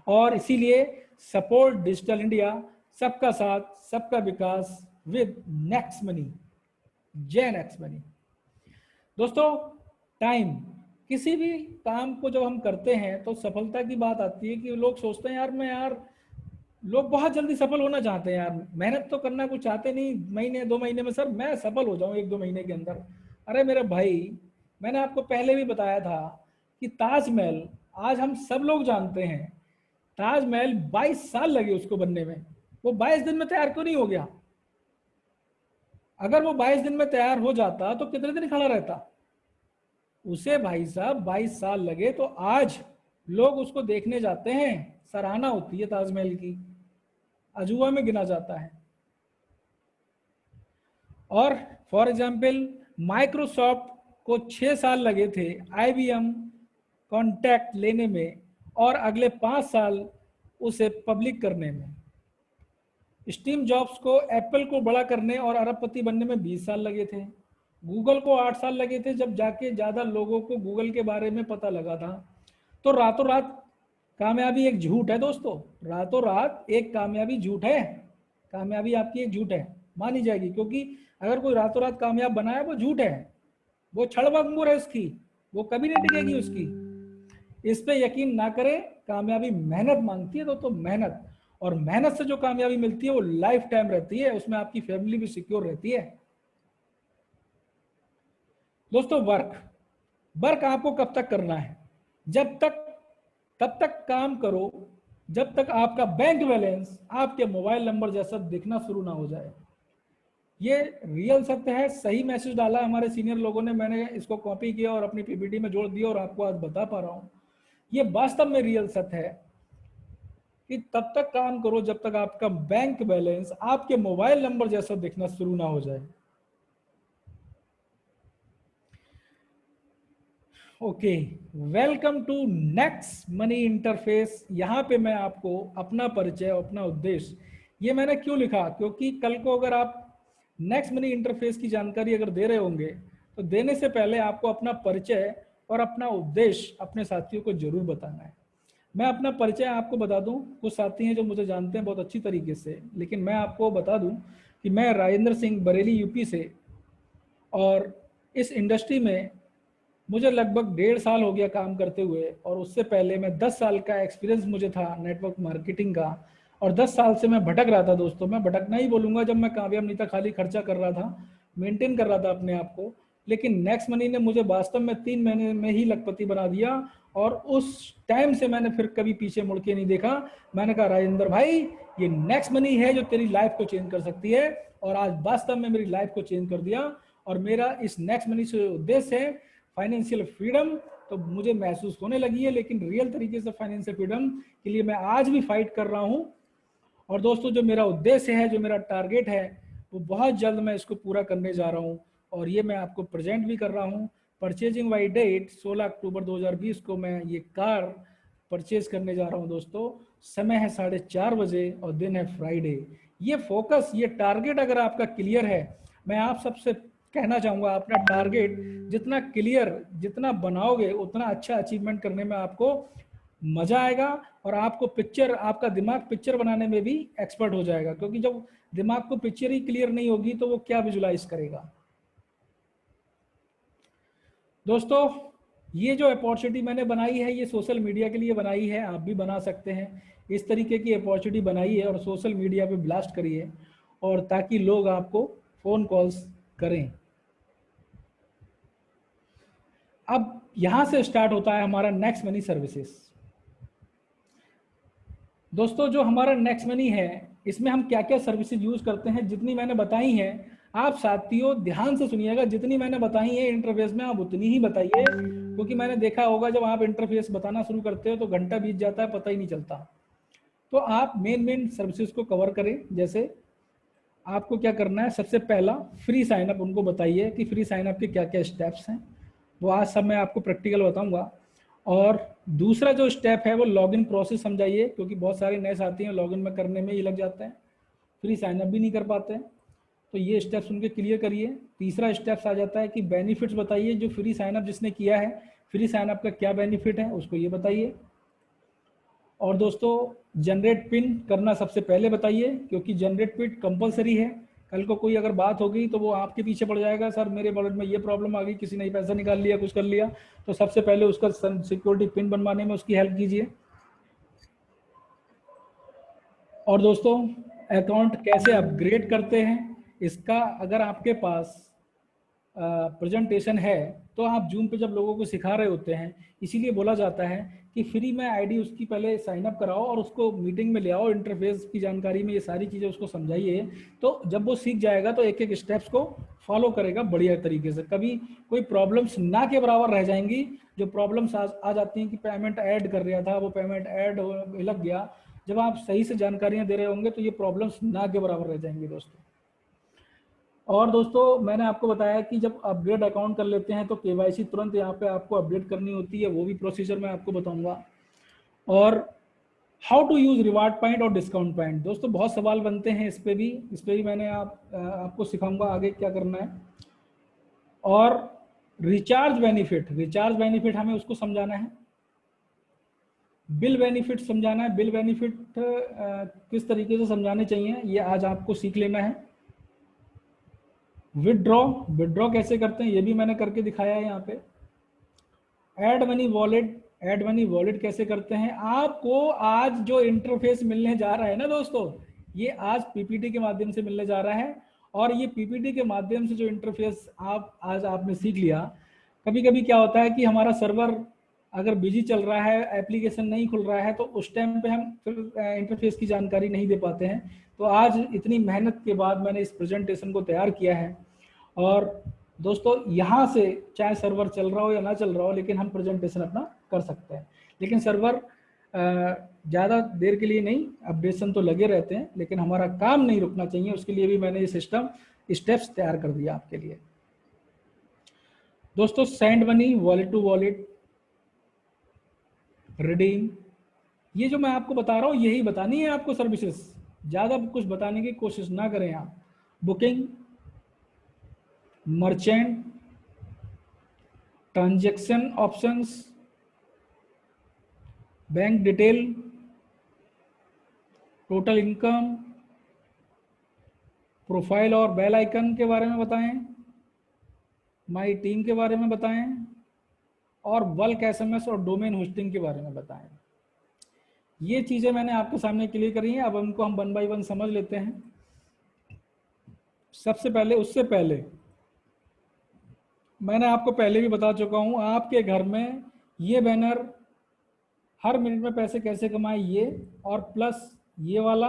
और इसीलिए सपोर्ट डिजिटल इंडिया, सबका साथ, सबका विकास विद नेक्स्ट मनी। जय नेक्स्ट मनी। दोस्तों, टाइम किसी भी काम को जब हम करते हैं तो सफलता की बात आती है कि लोग सोचते हैं यार लोग बहुत जल्दी सफल होना चाहते हैं यार, मेहनत तो करना कुछ चाहते नहीं, महीने 2 महीने में सर मैं सफल हो जाऊं 1-2 महीने के अंदर। अरे मेरे भाई, मैंने आपको पहले भी बताया था कि ताजमहल आज हम सब लोग जानते हैं, ताजमहल 22 साल लगे उसको बनने में, वो 22 दिन में तैयार क्यों नहीं हो गया? अगर वो 22 दिन में तैयार हो जाता तो कितने दिन खड़ा रहता? उसे भाई साहब 22 साल लगे, तो आज लोग उसको देखने जाते हैं, सराहना होती है ताजमहल की, अजूबा में गिना जाता है। और फॉर एग्जाम्पल माइक्रोसॉफ्ट को 6 साल लगे थे IBM कॉन्टैक्ट लेने में, और अगले 5 साल उसे पब्लिक करने में। स्टीव जॉब्स को एप्पल को बड़ा करने और अरबपति बनने में 20 साल लगे थे। गूगल को 8 साल लगे थे, जब जाके ज़्यादा लोगों को गूगल के बारे में पता लगा था। तो रातों रात कामयाबी एक झूठ है दोस्तों, रातों रात एक कामयाबी झूठ है, कामयाबी आपकी एक झूठ है, मानी जाएगी, क्योंकि अगर कोई रातों रात कामयाब बना है वो झूठ है, वो छड़बंगुर है उसकी, वो कभी नहीं टिकेगी उसकी। इस पे यकीन ना करें, कामयाबी मेहनत मांगती है दोस्तों, मेहनत, और मेहनत से जो कामयाबी मिलती है वो लाइफ टाइम रहती है, उसमें आपकी फैमिली भी सिक्योर रहती है। दोस्तों वर्क आपको कब तक करना है? तब तक काम करो जब तक आपका बैंक बैलेंस आपके मोबाइल नंबर जैसा दिखना शुरू ना हो जाए। ये रियल सत्य है, सही मैसेज डाला हमारे सीनियर लोगों ने, मैंने इसको कॉपी किया और अपनी PPT में जोड़ दिया और आपको आज बता पा रहा हूं। ये वास्तव में रियल सत्य है कि तब तक काम करो जब तक आपका बैंक बैलेंस आपके मोबाइल नंबर जैसा दिखना शुरू ना हो जाए। Okay, welcome to next money interface. यहाँ पे मैं आपको अपना परिचय, अपना उद्देश्य, ये मैंने क्यों लिखा, क्योंकि कल को अगर आप नेक्स्ट मनी इंटरफेस की जानकारी अगर दे रहे होंगे तो देने से पहले आपको अपना परिचय और अपना उद्देश्य अपने साथियों को जरूर बताना है। मैं अपना परिचय आपको बता दूं, कुछ साथी हैं जो मुझे जानते हैं बहुत अच्छी तरीके से, लेकिन मैं आपको बता दूं कि मैं राजेंद्र सिंह, बरेली यूपी से, और इस इंडस्ट्री में मुझे लगभग 1.5 साल हो गया काम करते हुए, और उससे पहले मैं 10 साल का एक्सपीरियंस मुझे था नेटवर्क मार्केटिंग का, और 10 साल से मैं भटक रहा था दोस्तों। मैं भटकना ही बोलूँगा, जब मैं कामयाब नहीं था, खाली खर्चा कर रहा था, मेंटेन कर रहा था अपने आप को। लेकिन नेक्स्ट मनी ने मुझे वास्तव में 3 महीने में ही लखपति बना दिया, और उस टाइम से मैंने फिर कभी पीछे मुड़ के नहीं देखा। मैंने कहा राजेंद्र भाई, ये नेक्स्ट मनी है जो तेरी लाइफ को चेंज कर सकती है, और आज वास्तव में मेरी लाइफ को चेंज कर दिया। और मेरा इस नेक्स्ट मनी से उद्देश्य है फाइनेंशियल फ्रीडम, तो मुझे महसूस होने लगी है, लेकिन रियल तरीके से फाइनेंशियल फ्रीडम के लिए मैं आज भी फाइट कर रहा हूं। और दोस्तों, जो मेरा उद्देश्य है, जो मेरा टारगेट है, वो बहुत जल्द मैं इसको पूरा करने जा रहा हूं, और ये मैं आपको प्रेजेंट भी कर रहा हूं। परचेजिंग बाई डेट 16 अक्टूबर 2020 को मैं ये कार परचेज करने जा रहा हूं दोस्तों। समय है 4:30 बजे और दिन है फ्राइडे। ये फोकस, ये टारगेट अगर आपका क्लियर है, मैं आप सबसे कहना चाहूँगा, अपना टारगेट जितना क्लियर, जितना बनाओगे, उतना अच्छा अचीवमेंट करने में आपको मजा आएगा, और आपको पिक्चर, आपका दिमाग पिक्चर बनाने में भी एक्सपर्ट हो जाएगा, क्योंकि जब दिमाग को पिक्चर ही क्लियर नहीं होगी तो वो क्या विजुलाइज करेगा। दोस्तों, ये जो अपॉर्चुनिटी मैंने बनाई है, ये सोशल मीडिया के लिए बनाई है, आप भी बना सकते हैं। इस तरीके की अपॉर्चुनिटी बनाई है और सोशल मीडिया पे ब्लास्ट करिए, और ताकि लोग आपको फ़ोन कॉल्स करें। अब यहां से स्टार्ट होता है हमारा नेक्स्ट मनी सर्विसेज। दोस्तों, जो हमारा नेक्स्ट मनी है, इसमें हम क्या क्या सर्विसेज यूज करते हैं, जितनी मैंने बताई हैं, आप साथियों ध्यान से सुनिएगा, जितनी मैंने बताई है इंटरफेस में आप उतनी ही बताइए, क्योंकि मैंने देखा होगा जब आप इंटरफेस बताना शुरू करते हो तो घंटा बीत जाता है, पता ही नहीं चलता। तो आप मेन सर्विसेज को कवर करें। जैसे आपको क्या करना है, सबसे पहला फ्री साइनअप उनको बताइए कि फ्री साइनअप के क्या क्या स्टेप्स हैं, वो आज सब मैं आपको प्रैक्टिकल बताऊंगा। और दूसरा जो स्टेप है वो लॉगिन प्रोसेस समझाइए, क्योंकि बहुत सारे नए साथी हैं, लॉगिन में करने में ही लग जाते हैं, फ्री साइनअप भी नहीं कर पाते हैं, तो ये स्टेप्स उनके क्लियर करिए। तीसरा स्टेप्स आ जाता है कि बेनिफिट्स बताइए, जो फ्री साइनअप जिसने किया है, फ्री साइनअप का क्या बेनिफिट है उसको ये बताइए। और दोस्तों, जनरेट पिन करना सबसे पहले बताइए, क्योंकि जनरेट पिन कंपलसरी है, कल को कोई अगर बात होगी तो वो आपके पीछे पड़ जाएगा, सर मेरे वॉलेट में ये प्रॉब्लम आ गई, किसी ने पैसा निकाल लिया, कुछ कर लिया। तो सबसे पहले उसका सिक्योरिटी पिन बनवाने में उसकी हेल्प कीजिए। और दोस्तों, अकाउंट कैसे अपग्रेड करते हैं, इसका अगर आपके पास प्रेजेंटेशन है तो आप जूम पे जब लोगों को सिखा रहे होते हैं, इसीलिए बोला जाता है कि फ्री में आईडी उसकी पहले साइन अप कराओ और उसको मीटिंग में ले आओ, इंटरफेस की जानकारी में ये सारी चीज़ें उसको समझाइए। तो जब वो सीख जाएगा तो एक एक स्टेप्स को फॉलो करेगा बढ़िया तरीके से, कभी कोई प्रॉब्लम्स ना के बराबर रह जाएंगी। जो प्रॉब्लम्स आ जाती हैं कि पेमेंट ऐड कर रहा था, वो पेमेंट ऐड लग गया, जब आप सही से जानकारियाँ दे रहे होंगे तो ये प्रॉब्लम्स ना के बराबर रह जाएंगी दोस्तों। और दोस्तों, मैंने आपको बताया कि जब अपग्रेड अकाउंट कर लेते हैं तो केवाईसी तुरंत यहाँ पे आपको अपडेट करनी होती है, वो भी प्रोसीजर मैं आपको बताऊंगा। और how to use reward point और डिस्काउंट पॉइंट, दोस्तों बहुत सवाल बनते हैं इस पे भी मैंने आपको सिखाऊंगा आगे क्या करना है। और रिचार्ज बेनिफिट हमें उसको समझाना है। बिल बेनिफिट समझाना है, बिल बेनिफिट किस तरीके से समझाने चाहिए ये आज आपको सीख लेना है। विदड्रॉ कैसे करते हैं ये भी मैंने करके दिखाया है यहाँ पे। ऐड मनी वॉलेट कैसे करते हैं, आपको आज जो इंटरफेस मिलने जा रहा है ना दोस्तों, ये आज पीपीटी के माध्यम से मिलने जा रहा है। और ये पीपीटी के माध्यम से जो इंटरफेस आज आपने सीख लिया, कभी कभी क्या होता है कि हमारा सर्वर अगर बिजी चल रहा है, एप्लीकेशन नहीं खुल रहा है, तो उस टाइम पे हम फिर इंटरफेस की जानकारी नहीं दे पाते हैं। तो आज इतनी मेहनत के बाद मैंने इस प्रेजेंटेशन को तैयार किया है। और दोस्तों, यहाँ से चाहे सर्वर चल रहा हो या ना चल रहा हो, लेकिन हम प्रेजेंटेशन अपना कर सकते हैं। लेकिन सर्वर ज़्यादा देर के लिए नहीं, अपडेशन तो लगे रहते हैं, लेकिन हमारा काम नहीं रुकना चाहिए, उसके लिए भी मैंने ये सिस्टम स्टेप्स तैयार कर दिया आपके लिए। दोस्तों, send money, wallet to wallet, redeem, ये जो मैं आपको बता रहा हूँ यही बतानी है आपको सर्विसेज, ज़्यादा कुछ बताने की कोशिश ना करें आप। Booking, merchant, transaction options, bank detail, total income, profile और बेल आइकन के बारे में बताएं, माई टीम के बारे में बताएं, और बल्क एसएमएस और डोमेन होस्टिंग के बारे में बताएं। ये चीज़ें मैंने आपके सामने क्लियर करी हैं। अब उनको हम 1 बाय 1 समझ लेते हैं। सबसे पहले, उससे पहले मैंने आपको पहले भी बता चुका हूं, आपके घर में ये बैनर हर मिनट में पैसे कैसे कमाए ये, और प्लस ये वाला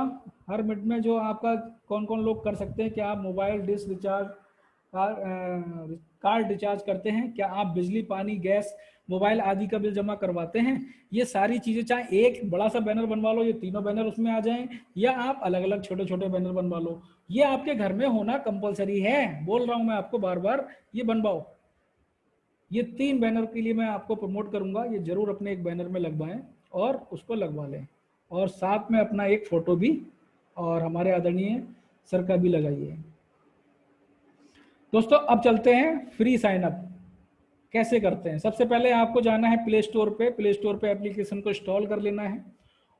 हर मिनट में जो आपका कौन कौन लोग कर सकते हैं, क्या आप mobile dish recharge, card recharge करते हैं, क्या आप बिजली पानी गैस मोबाइल आदि का बिल जमा करवाते हैं, ये सारी चीज़ें, चाहे एक बड़ा सा बैनर बनवा लो, ये तीनों बैनर उसमें आ जाएं, या आप अलग अलग छोटे छोटे बैनर बनवा लो, ये आपके घर में होना कंपलसरी है। बोल रहा हूं मैं आपको बार बार, ये बनवाओ। ये 3 बैनर के लिए मैं आपको प्रमोट करूंगा, ये जरूर अपने एक बैनर में लगवाएं और उसको लगवा लें, और साथ में अपना एक फोटो भी और हमारे आदरणीय सर का भी लगाइए। दोस्तों, अब चलते हैं फ्री साइन अप कैसे करते हैं। सबसे पहले आपको जाना है प्ले स्टोर पे एप्लीकेशन को इंस्टॉल कर लेना है।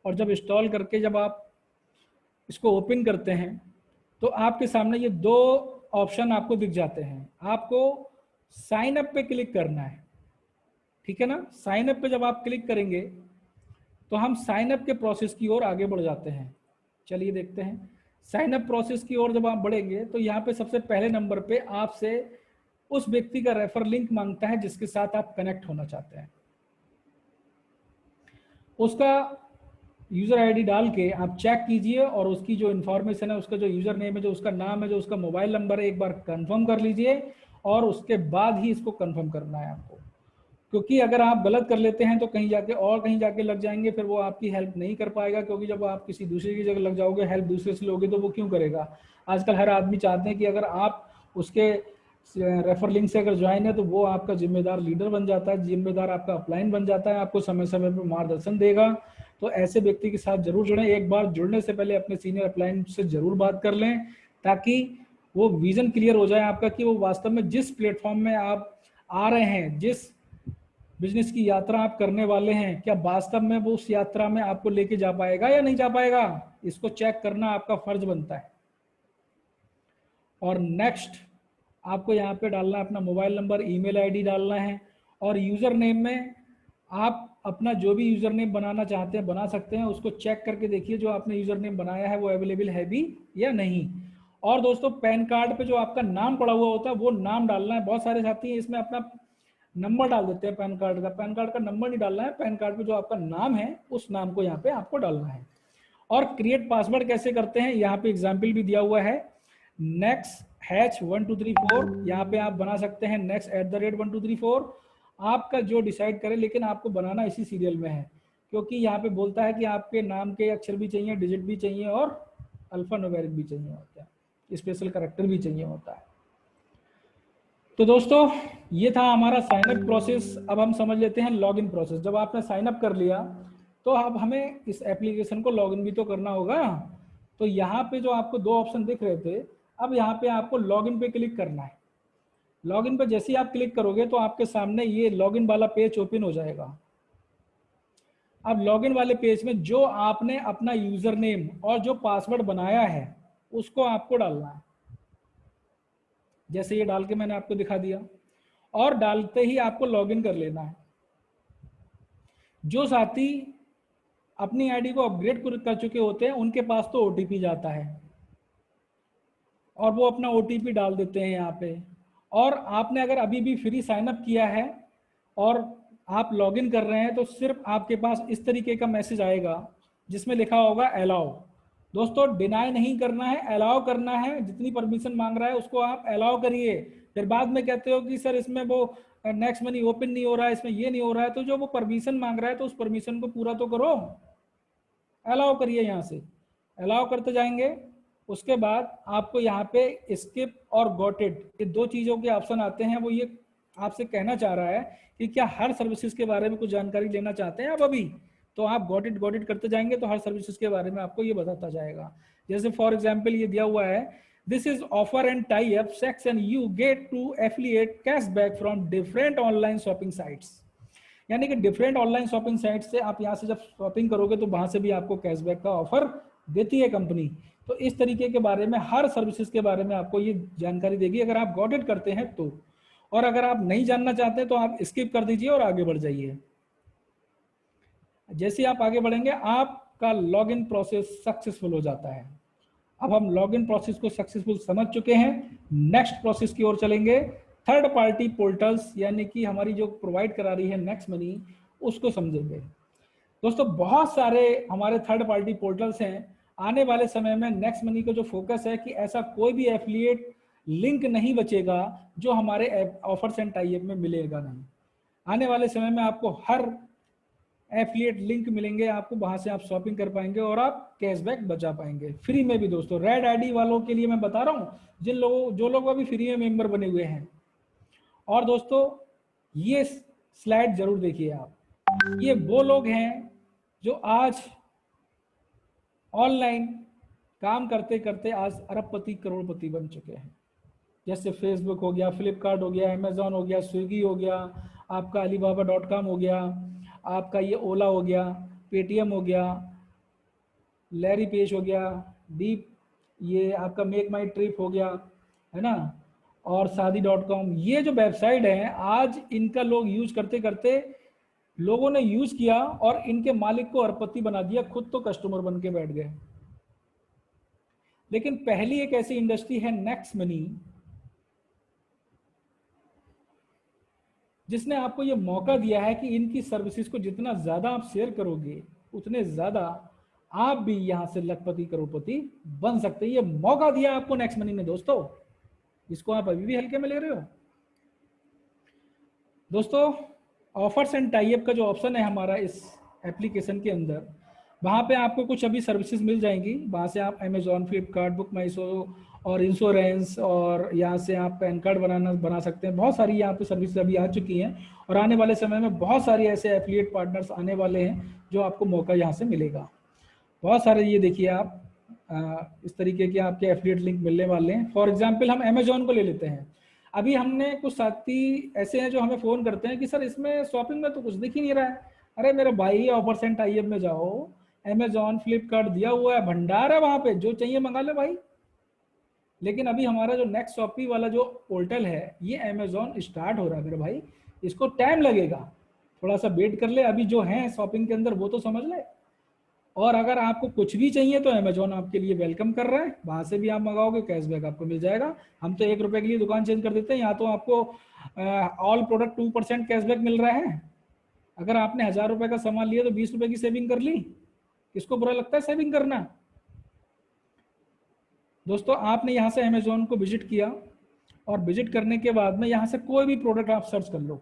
और जब इंस्टॉल करके जब आप इसको ओपन करते हैं तो आपके सामने ये 2 ऑप्शन आपको दिख जाते हैं। आपको साइन अप पे क्लिक करना है, ठीक है ना। साइन अप पे जब आप क्लिक करेंगे तो हम साइन अप के प्रोसेस की ओर आगे बढ़ जाते हैं। चलिए देखते हैं। साइन अप प्रोसेस की ओर जब आप बढ़ेंगे तो यहाँ पे सबसे पहले नंबर पे आपसे उस व्यक्ति का रेफर लिंक मांगता है जिसके साथ आप कनेक्ट होना चाहते हैं। उसका यूजर आईडी डाल के आप चेक कीजिए, और उसकी जो इन्फॉर्मेशन है, उसका जो यूजर नेम है, जो उसका नाम है, जो उसका मोबाइल नंबर है, एक बार कंफर्म कर लीजिए, और उसके बाद ही इसको कंफर्म करना है आपको। क्योंकि अगर आप गलत कर लेते हैं तो कहीं जाके लग जाएंगे, फिर वो आपकी हेल्प नहीं कर पाएगा। क्योंकि जब आप किसी दूसरे की जगह लग जाओगे, हेल्प दूसरे से लोगे, तो वो क्यों करेगा। आजकल हर आदमी चाहते हैं कि अगर आप उसके रेफर लिंक से अगर ज्वाइन है तो वो आपका जिम्मेदार लीडर बन जाता है, जिम्मेदार आपका अपलाइन बन जाता है, आपको समय समय पर मार्गदर्शन देगा। तो ऐसे व्यक्ति के साथ जरूर जुड़ें। एक बार जुड़ने से पहले अपने सीनियर अपलाइन से जरूर बात कर लें, ताकि वो विजन क्लियर हो जाए आपका कि वो वास्तव में जिस प्लेटफॉर्म में आप आ रहे हैं, जिस बिजनेस की यात्रा आप करने वाले हैं, क्या वास्तव में वो उस यात्रा में आपको लेके जा पाएगा या नहीं जा पाएगा। इसको चेक करना आपका फर्ज बनता है। और नेक्स्ट आपको यहाँ पे डालना है अपना मोबाइल नंबर, ईमेल आईडी डालना है, और यूज़र नेम में आप अपना जो भी यूज़र नेम बनाना चाहते हैं बना सकते हैं। उसको चेक करके देखिए जो आपने यूज़र नेम बनाया है वो अवेलेबल है भी या नहीं। और दोस्तों पैन कार्ड पे जो आपका नाम पड़ा हुआ होता है वो नाम डालना है। बहुत सारे साथी हैं इसमें अपना नंबर डाल देते हैं पैन कार्ड का, पैन कार्ड का नंबर नहीं डालना है, पैन कार्ड पे जो आपका नाम है उस नाम को यहाँ पे आपको डालना है। और क्रिएट पासवर्ड कैसे करते हैं यहाँ पे एग्जाम्पल भी दिया हुआ है, नेक्स्ट हैच 1234, यहाँ पे आप बना सकते हैं नेक्स्ट @1234, आपका जो डिसाइड करें, लेकिन आपको बनाना इसी सीरियल में है, क्योंकि यहाँ पे बोलता है कि आपके नाम के अक्षर भी चाहिए, डिजिट भी चाहिए और अल्फा न्यूमेरिक भी चाहिए होता है, स्पेशल कैरेक्टर भी चाहिए होता है। तो दोस्तों ये था हमारा साइन अप प्रोसेस। अब हम समझ लेते हैं लॉगिन प्रोसेस। जब आपने साइन अप कर लिया तो अब हमें इस एप्लीकेशन को लॉगिन भी तो करना होगा। तो यहाँ पे जो आपको दो ऑप्शन दिख रहे थे, अब यहाँ पे आपको लॉगिन पे क्लिक करना है। लॉगिन पे जैसे ही आप क्लिक करोगे तो आपके सामने ये लॉगिन वाला पेज ओपन हो जाएगा। अब लॉगिन वाले पेज में जो आपने अपना यूजर नेम और जो पासवर्ड बनाया है उसको आपको डालना है। जैसे ये डाल के मैंने आपको दिखा दिया, और डालते ही आपको लॉगिन कर लेना है। जो साथी अपनी आईडी को अपग्रेड कर चुके होते हैं उनके पास तो ओटीपी जाता है और वो अपना ओटीपी डाल देते हैं यहाँ पे। और आपने अगर अभी भी फ्री साइन अप किया है और आप लॉगिन कर रहे हैं तो सिर्फ आपके पास इस तरीके का मैसेज आएगा जिसमें लिखा होगा अलाउ। दोस्तों डिनाई नहीं करना है, अलाउ करना है। जितनी परमिशन मांग रहा है उसको आप अलाउ करिए। फिर बाद में कहते हो कि सर इसमें वो नेक्स्ट मनी ओपन नहीं हो रहा है, इसमें ये नहीं हो रहा है, तो जो वो परमिशन मांग रहा है तो उस परमिशन को पूरा तो करो, अलाउ करिए। यहाँ से अलाउ करते जाएंगे, उसके बाद आपको यहाँ पे स्किप और गॉट इट, ये दो चीज़ों के ऑप्शन आते हैं। वो ये आपसे कहना चाह रहा है कि क्या हर सर्विसेज के बारे में कुछ जानकारी लेना चाहते हैं आप अभी, तो आप गॉट इट करते जाएंगे तो हर सर्विसेज के बारे में आपको ये बताता जाएगा। जैसे फॉर एग्जाम्पल ये दिया हुआ है, this is offer and tie up section, you get to affiliate cashback from different online shopping sites. यानी कि डिफरेंट ऑनलाइन शॉपिंग साइट से आप यहाँ से जब शॉपिंग करोगे तो वहां से भी आपको कैशबैक का ऑफर देती है कंपनी। तो इस तरीके के बारे में हर सर्विसेज के बारे में आपको ये जानकारी देगी अगर आप गॉट इट करते हैं तो। और अगर आप नहीं जानना चाहते तो आप स्किप कर दीजिए और आगे बढ़ जाइए। जैसे ही आप आगे बढ़ेंगे आपका लॉगिन प्रोसेस सक्सेसफुल हो जाता है। अब हम लॉगिन प्रोसेस को सक्सेसफुल समझ चुके हैं, नेक्स्ट प्रोसेस की ओर चलेंगे। थर्ड पार्टी पोर्टल्स यानी कि हमारी जो प्रोवाइड करा रही है नेक्स्ट मनी, उसको समझेंगे। दोस्तों बहुत सारे हमारे थर्ड पार्टी पोर्टल्स हैं। आने वाले समय में नेक्स्ट मनी का जो फोकस है कि ऐसा कोई भी एफिलिएट लिंक नहीं बचेगा जो हमारे ऑफर्स एंड टाई अप में मिलेगा नहीं। आने वाले समय में आपको हर एफिलिएट लिंक मिलेंगे, आपको वहां से आप शॉपिंग कर पाएंगे और आप कैशबैक बचा पाएंगे फ्री में भी। दोस्तों रेड आईडी वालों के लिए मैं बता रहा हूँ, जो लोग अभी फ्री में मेंबर बने हुए हैं। और दोस्तों ये स्लाइड जरूर देखिए आप, ये वो लोग हैं जो आज ऑनलाइन काम करते करते आज अरबपति करोड़पति बन चुके हैं। जैसे फेसबुक हो गया, फ्लिपकार्ट हो गया, अमेजोन हो गया, स्विगी हो गया, आपका alibaba.com हो गया, आपका ये ओला हो गया, पेटीएम हो गया, लैरी पेज हो गया, डीप ये आपका मेक माई ट्रिप हो गया, है ना, और शादी.com। ये जो वेबसाइट है आज इनका लोग यूज करते करते लोगों ने यूज किया और इनके मालिक को अरबपति बना दिया, खुद तो कस्टमर बन के बैठ गए। लेकिन पहली एक ऐसी इंडस्ट्री है नेक्स्ट मनी जिसने आपको ये मौका दिया है कि इनकी सर्विसेज को जितना ज्यादा आप शेयर करोगे उतने ज्यादा आप भी यहां से लखपति करोड़पति बन सकते हैं। ये मौका दिया आपको नेक्स्ट मनी ने दोस्तों, इसको आप अभी भी हल्के में ले रहे हो। दोस्तों ऑफर्स एंड टाई अप का जो ऑप्शन है हमारा इस एप्लीकेशन के अंदर, वहाँ पे आपको कुछ अभी सर्विसेज मिल जाएंगी। वहाँ से आप अमेजोन, फ्लिपकार्ट, बुक माई शो और इंश्योरेंस, और यहाँ से आप पैन कार्ड बना सकते हैं। बहुत सारी यहाँ पे सर्विसेज अभी आ चुकी हैं और आने वाले समय में बहुत सारे ऐसे एफिलिएट पार्टनर्स आने वाले हैं जो आपको मौका यहाँ से मिलेगा। बहुत सारे ये देखिए आप इस तरीके के आपके एफिलिएट लिंक मिलने वाले हैं। फॉर एग्जाम्पल हम अमेजोन को ले लेते हैं। अभी हमने कुछ साथी ऐसे हैं जो हमें फ़ोन करते हैं कि सर इसमें शॉपिंग में तो कुछ दिख ही नहीं रहा है। अरे मेरे भाई ऑफर्स एंड टाई अप में जाओ, अमेजोन, फ्लिपकार्ट दिया हुआ है, भंडार है वहाँ पे, जो चाहिए मंगा ले भाई। लेकिन अभी हमारा जो नेक्स्ट शॉपी वाला जो पोर्टल है ये अमेजोन स्टार्ट हो रहा है मेरे भाई, इसको टाइम लगेगा, थोड़ा सा वेट कर ले। अभी जो है शॉपिंग के अंदर वो तो समझ ले। और अगर आपको कुछ भी चाहिए तो अमेजोन आपके लिए वेलकम कर रहा है, वहां से भी आप मंगाओगे कैशबैक आपको मिल जाएगा। हम तो 1 रुपए के लिए दुकान चेंज कर देते हैं, यहाँ तो आपको ऑल प्रोडक्ट 2% कैशबैक मिल रहा है। अगर आपने 1000 रुपए का सामान लिया तो 20 रुपए की सेविंग कर ली। किसको बुरा लगता है सेविंग करना? दोस्तों आपने यहाँ से अमेजोन को विजिट किया और विजिट करने के बाद में यहाँ से कोई भी प्रोडक्ट आप सर्च कर लो,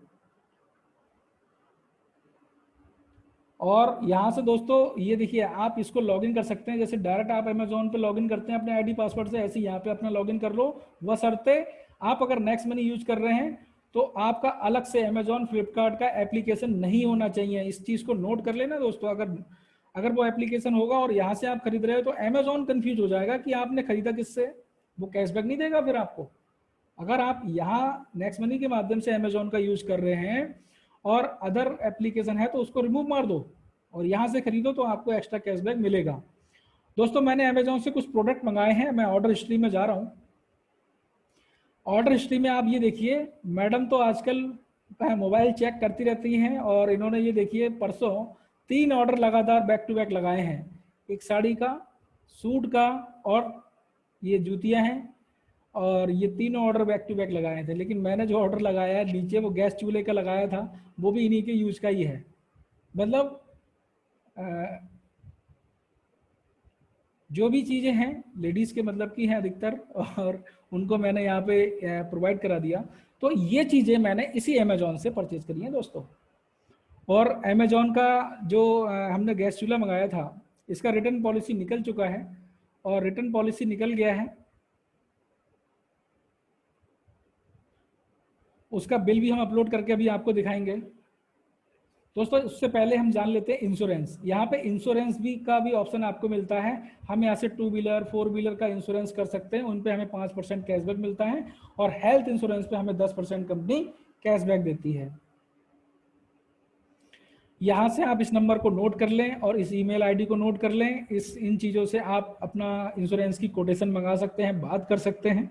और यहाँ से दोस्तों ये देखिए आप इसको लॉगिन कर सकते हैं। जैसे डायरेक्ट आप अमेजोन पे लॉगिन करते हैं अपने आईडी पासवर्ड से, ऐसे यहाँ पे अपना लॉगिन कर लो। वह शर्ते आप अगर नेक्स्ट मनी यूज कर रहे हैं तो आपका अलग से अमेजोन फ्लिपकार्ट का एप्लीकेशन नहीं होना चाहिए। इस चीज को नोट कर लेना दोस्तों। अगर वो एप्लीकेशन होगा और यहाँ से आप खरीद रहे हो तो अमेजोन कंफ्यूज हो जाएगा कि आपने खरीदा किससे, वो कैशबैक नहीं देगा फिर आपको। अगर आप यहाँ नेक्स्ट मनी के माध्यम से अमेजोन का यूज कर रहे हैं और अदर एप्लीकेशन है तो उसको रिमूव मार दो और यहाँ से खरीदो तो आपको एक्स्ट्रा कैशबैक मिलेगा। दोस्तों मैंने अमेजोन से कुछ प्रोडक्ट मंगाए हैं, मैं ऑर्डर हिस्ट्री में जा रहा हूँ। ऑर्डर हिस्ट्री में आप ये देखिए, मैडम तो आजकल मोबाइल चेक करती रहती हैं और इन्होंने ये देखिए परसों 3 ऑर्डर लगातार बैक टू बैक लगाए हैं। एक साड़ी का, सूट का और ये जूतियाँ हैं, और ये तीनों ऑर्डर बैक टू बैक लगाए थे। लेकिन मैंने जो ऑर्डर लगाया है नीचे वो गैस चूल्हे का लगाया था, वो भी इन्हीं के यूज का ही है। मतलब जो भी चीज़ें हैं लेडीज़ के मतलब की हैं अधिकतर, और उनको मैंने यहाँ पे प्रोवाइड करा दिया। तो ये चीज़ें मैंने इसी अमेजोन से परचेज करी हैं दोस्तों। और अमेजोन का जो हमने गैस चूल्हा मंगाया था इसका रिटर्न पॉलिसी निकल चुका है, और रिटर्न पॉलिसी निकल गया है, उसका बिल भी हम अपलोड करके अभी आपको दिखाएंगे। दोस्तों उससे पहले हम जान लेते हैं इंश्योरेंस। यहाँ पे इंश्योरेंस भी का भी ऑप्शन आपको मिलता है। हम यहाँ से 2 व्हीलर 4 व्हीलर का इंश्योरेंस कर सकते हैं, उन पे हमें 5% कैशबैक मिलता है, और हेल्थ इंश्योरेंस पे हमें 10% कंपनी कैशबैक देती है। यहाँ से आप इस नंबर को नोट कर लें और इस ईमेल आईडी को नोट कर लें। इन चीज़ों से आप अपना इंश्योरेंस की कोटेशन मंगा सकते हैं, बात कर सकते हैं।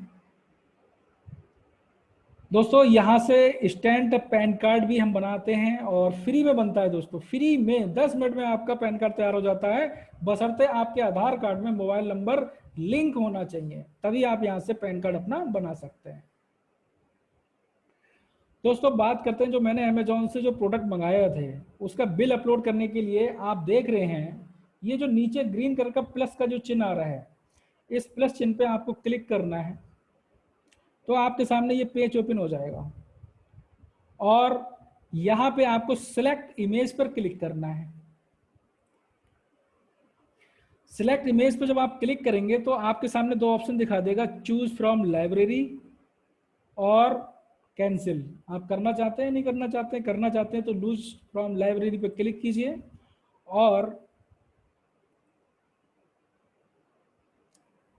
दोस्तों यहाँ से स्टैंड पैन कार्ड भी हम बनाते हैं और फ्री में बनता है दोस्तों, फ्री में 10 मिनट में आपका पैन कार्ड तैयार हो जाता है, बशर्ते आपके आधार कार्ड में मोबाइल नंबर लिंक होना चाहिए, तभी आप यहाँ से पैन कार्ड अपना बना सकते हैं। दोस्तों बात करते हैं जो मैंने अमेजोन से जो प्रोडक्ट मंगाया थे उसका बिल अपलोड करने के लिए आप देख रहे हैं ये जो नीचे ग्रीन कलर का प्लस का जो चिन्ह आ रहा है, इस प्लस चिन्ह पे आपको क्लिक करना है तो आपके सामने ये पेज ओपन हो जाएगा, और यहां पे आपको सिलेक्ट इमेज पर क्लिक करना है। सिलेक्ट इमेज पर जब आप क्लिक करेंगे तो आपके सामने 2 ऑप्शन दिखा देगा, चूज फ्रॉम लाइब्रेरी और कैंसिल। आप करना चाहते हैं नहीं करना चाहते हैं? करना चाहते हैं तो लूज फ्रॉम लाइब्रेरी पे क्लिक कीजिए और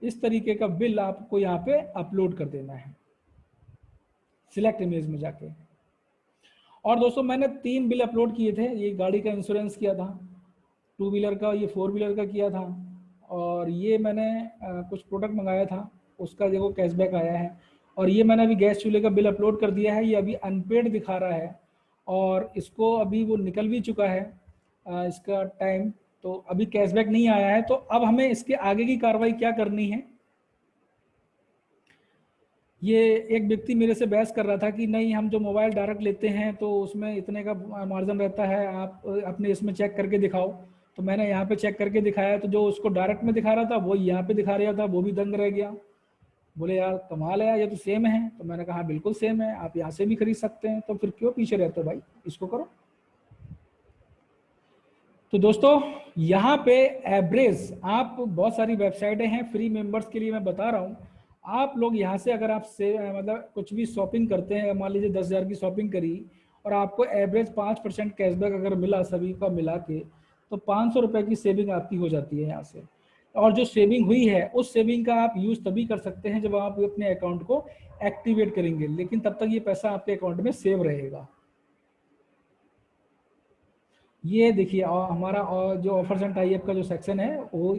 इस तरीके का बिल आपको यहाँ पे अपलोड कर देना है सिलेक्ट इमेज में जाके। और दोस्तों मैंने 3 बिल अपलोड किए थे। ये गाड़ी का इंश्योरेंस किया था, 2 व्हीलर का, ये 4 व्हीलर का किया था, और ये मैंने कुछ प्रोडक्ट मंगाया था उसका देखो कैशबैक आया है, और ये मैंने अभी गैस चूल्हे का बिल अपलोड कर दिया है। ये अभी अनपेड दिखा रहा है और इसको अभी वो निकल भी चुका है इसका टाइम, तो अभी कैशबैक नहीं आया है। तो अब हमें इसके आगे की कार्रवाई क्या करनी है? ये एक व्यक्ति मेरे से बहस कर रहा था कि नहीं हम जो मोबाइल डायरेक्ट लेते हैं तो उसमें इतने का मार्जिन रहता है, आप अपने इसमें चेक करके दिखाओ। तो मैंने यहाँ पे चेक करके दिखाया तो जो उसको डायरेक्ट में दिखा रहा था वो यहाँ पे दिखा रहा था, वो भी दंग रह गया। बोले यार कमाल है यार, ये तो सेम है। तो मैंने कहा बिल्कुल सेम है, आप यहाँ से भी खरीद सकते हैं, तो फिर क्यों पीछे रहते हो भाई, इसको करो। तो दोस्तों यहाँ पे एवरेज आप बहुत सारी वेबसाइटें हैं फ्री मेंबर्स के लिए मैं बता रहा हूँ। आप लोग यहाँ से अगर आप से मतलब कुछ भी शॉपिंग करते हैं, मान लीजिए 10,000 की शॉपिंग करी और आपको एवरेज 5% कैशबैक अगर मिला सभी का मिला के, तो 500 रुपये की सेविंग आपकी हो जाती है यहाँ से। और जो सेविंग हुई है उस सेविंग का आप यूज तभी कर सकते हैं जब आप अपने अकाउंट को एक्टिवेट करेंगे, लेकिन तब तक ये पैसा आपके अकाउंट में सेव रहेगा। ये देखिए हमारा जो ऑफर्स एंड टाई अप का जो सेक्शन है वो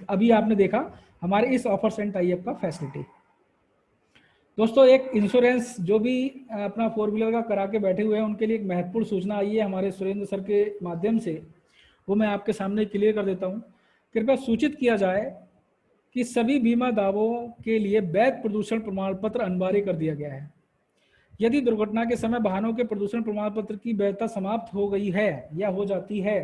अभी आपने देखा हमारे इस ऑफर्स एंड टाई अप का फैसिलिटी। दोस्तों एक इंश्योरेंस जो भी अपना 4 व्हीलर का करा के बैठे हुए हैं उनके लिए एक महत्वपूर्ण सूचना आई है हमारे सुरेंद्र सर के माध्यम से, वो मैं आपके सामने क्लियर कर देता हूँ। कृपया सूचित किया जाए कि सभी बीमा दावों के लिए वैध प्रदूषण प्रमाण पत्र अनिवार्य कर दिया गया है। यदि दुर्घटना के समय वाहनों के प्रदूषण प्रमाण पत्र की वैधता समाप्त हो गई है या हो जाती है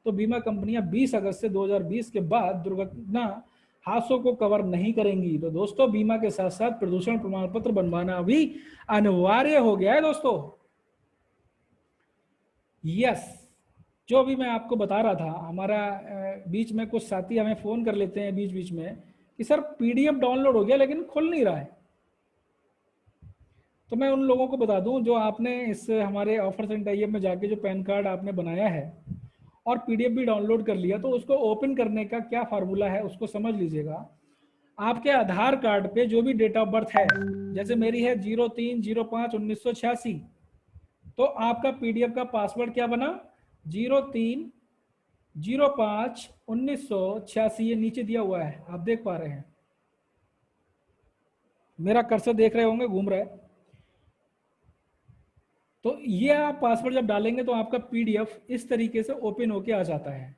तो बीमा कंपनियां 20 अगस्त से 2020 के बाद दुर्घटना हादसों को कवर नहीं करेंगी। तो दोस्तों बीमा के साथ साथ प्रदूषण प्रमाण पत्र बनवाना भी अनिवार्य हो गया है दोस्तों। यस, जो भी मैं आपको बता रहा था, हमारा बीच में कुछ साथी हमें फोन कर लेते हैं बीच बीच में कि सर पीडीएफ डाउनलोड हो गया लेकिन खुल नहीं रहा है। तो मैं उन लोगों को बता दूं जो आपने इस हमारे ऑफर्स एंड टाइप में जाके जो पैन कार्ड आपने बनाया है और पीडीएफ भी डाउनलोड कर लिया, तो उसको ओपन करने का क्या फार्मूला है उसको समझ लीजिएगा। आपके आधार कार्ड पे जो भी डेट ऑफ बर्थ है, जैसे मेरी है 03/05/1986, तो आपका पीडीएफ का पासवर्ड क्या बना 03/05/1986, ये नीचे दिया हुआ है, आप देख पा रहे हैं, मेरा कर्सर देख रहे होंगे घूम रहा है। तो ये आप पासवर्ड जब डालेंगे तो आपका पीडीएफ इस तरीके से ओपन होके आ जाता है।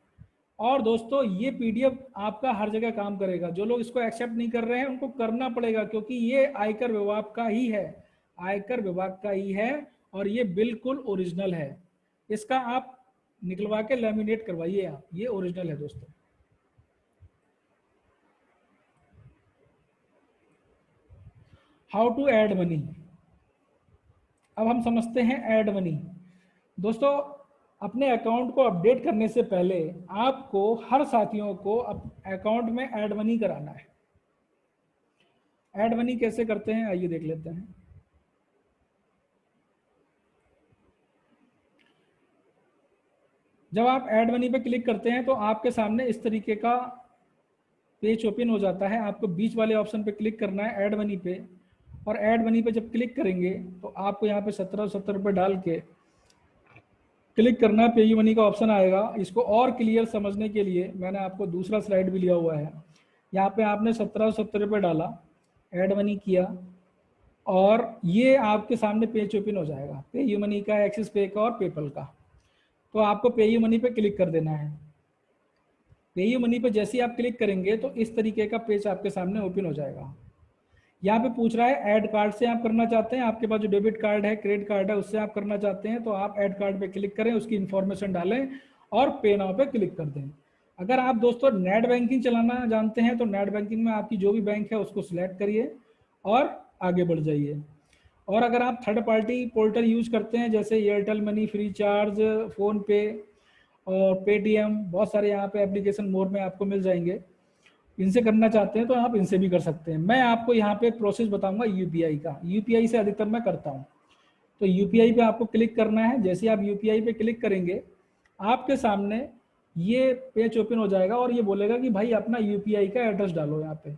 और दोस्तों ये पीडीएफ आपका हर जगह काम करेगा। जो लोग इसको एक्सेप्ट नहीं कर रहे हैं उनको करना पड़ेगा, क्योंकि ये आयकर विभाग का ही है, आयकर विभाग का ही है और ये बिल्कुल ओरिजिनल है। इसका आप निकलवा के लैमिनेट करवाइए, आप, ये ओरिजिनल है दोस्तों। हाउ टू ऐड मनी, अब हम समझते हैं ऐड मनी। दोस्तों अपने अकाउंट को अपडेट करने से पहले आपको हर साथियों को अकाउंट में ऐड मनी कराना है। ऐड मनी कैसे करते हैं आइए देख लेते हैं। जब आप ऐड मनी पे क्लिक करते हैं तो आपके सामने इस तरीके का पेज ओपन हो जाता है। आपको बीच वाले ऑप्शन पे क्लिक करना है ऐड मनी पे, और ऐड मनी पे जब क्लिक करेंगे तो आपको यहाँ पे 1770 रुपये डाल के क्लिक करना है। पे यू मनी का ऑप्शन आएगा। इसको और क्लियर समझने के लिए मैंने आपको दूसरा स्लाइड भी लिया हुआ है। यहाँ पे आपने 1770 रुपये डाला, ऐड मनी किया, और ये आपके सामने पेज ओपन हो जाएगा पे यू मनी का, एक्सिस पे का और पेपल का। तो आपको पे यू मनी पे क्लिक कर देना है। पे यू मनी पे जैसे ही आप क्लिक करेंगे तो इस तरीके का पेज आपके सामने ओपन हो जाएगा। यहाँ पे पूछ रहा है ऐड कार्ड से आप करना चाहते हैं, आपके पास जो डेबिट कार्ड है, क्रेडिट कार्ड है, उससे आप करना चाहते हैं तो आप ऐड कार्ड पे क्लिक करें, उसकी इन्फॉर्मेशन डालें और पे नाउ पे क्लिक कर दें। अगर आप दोस्तों नेट बैंकिंग चलाना जानते हैं तो नेट बैंकिंग में आपकी जो भी बैंक है उसको सिलेक्ट करिए और आगे बढ़ जाइए। और अगर आप थर्ड पार्टी पोर्टल यूज करते हैं जैसे Airtel money, free charge, phone पे और पेटीएम, बहुत सारे यहाँ पे एप्लीकेशन मोर में आपको मिल जाएंगे, इनसे करना चाहते हैं तो आप इनसे भी कर सकते हैं। मैं आपको यहाँ पे प्रोसेस बताऊंगा यूपीआई का, यूपीआई से अधिकतर मैं करता हूँ। तो यूपीआई पे आपको क्लिक करना है। जैसे आप यूपीआई पे क्लिक करेंगे आपके सामने ये पेज ओपन हो जाएगा और ये बोलेगा कि भाई अपना यूपीआई का एड्रेस डालो यहाँ पे।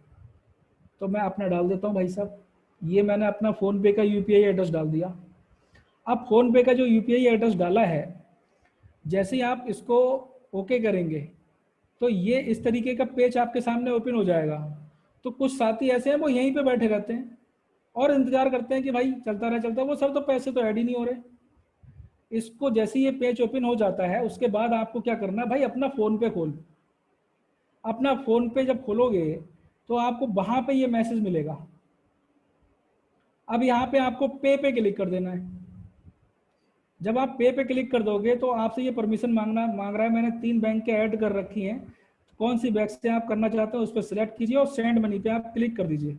तो मैं अपना डाल देता हूँ भाई साहब, ये मैंने अपना फोन पे का यूपीआई एड्रेस डाल दिया। अब फोन पे का जो यूपीआई एड्रेस डाला है, जैसे ही आप इसको ओके करेंगे तो ये इस तरीके का पेज आपके सामने ओपन हो जाएगा। तो कुछ साथी ऐसे हैं वो यहीं पे बैठे रहते हैं और इंतजार करते हैं कि भाई चलता रहे चलता रहे, वो सर तो पैसे तो ऐड ही नहीं हो रहे। इसको जैसे ये पेज ओपन हो जाता है उसके बाद आपको क्या करना है भाई, अपना फोन पे खोल। अपना फोन पे जब खोलोगे तो आपको वहां पे ये मैसेज मिलेगा। अब यहाँ पे आपको पे क्लिक कर देना है। जब आप पे क्लिक कर दोगे तो आपसे ये परमिशन मांग रहा है। मैंने 3 बैंक के ऐड कर रखी हैं, कौन सी बैंक से आप करना चाहते हो उस पर सिलेक्ट कीजिए और सेंड मनी पे आप क्लिक कर दीजिए।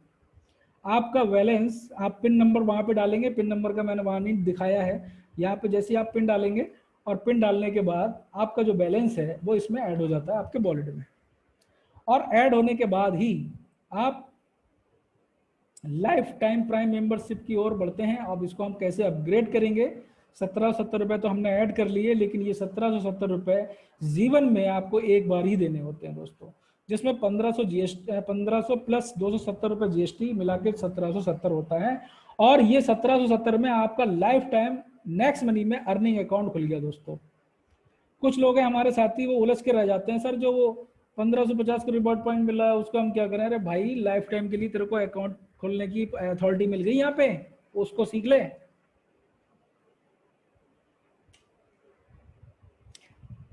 आपका बैलेंस, आप पिन नंबर वहाँ पे डालेंगे, पिन नंबर का मैंने वहाँ नहीं दिखाया है। यहाँ पे जैसे आप पिन डालेंगे और पिन डालने के बाद आपका जो बैलेंस है वो इसमें ऐड हो जाता है आपके वॉलेट में। और ऐड होने के बाद ही आप लाइफ टाइम प्राइम मेंबरशिप की ओर बढ़ते हैं। अब इसको हम कैसे अपग्रेड करेंगे, 1770 रुपये तो हमने ऐड कर लिए, लेकिन ये 1770 रुपये जीवन में आपको एक बार ही देने होते हैं दोस्तों, जिसमें 1500 जीएसटी, 1500 प्लस 270 रुपये जीएसटी मिला के 1770 होता है। और ये 1770 में आपका लाइफ टाइम नेक्स्ट मनी में अर्निंग अकाउंट खुल गया दोस्तों। कुछ लोग हैं हमारे साथी वो उलझ के रह जाते हैं, सर जो वो 1550 का रिवॉर्ड पॉइंट मिला है उसको हम क्या करें। अरे भाई लाइफ टाइम के लिए तेरे को अकाउंट खोलने की अथॉरिटी मिल गई यहाँ पे, उसको सीख ले।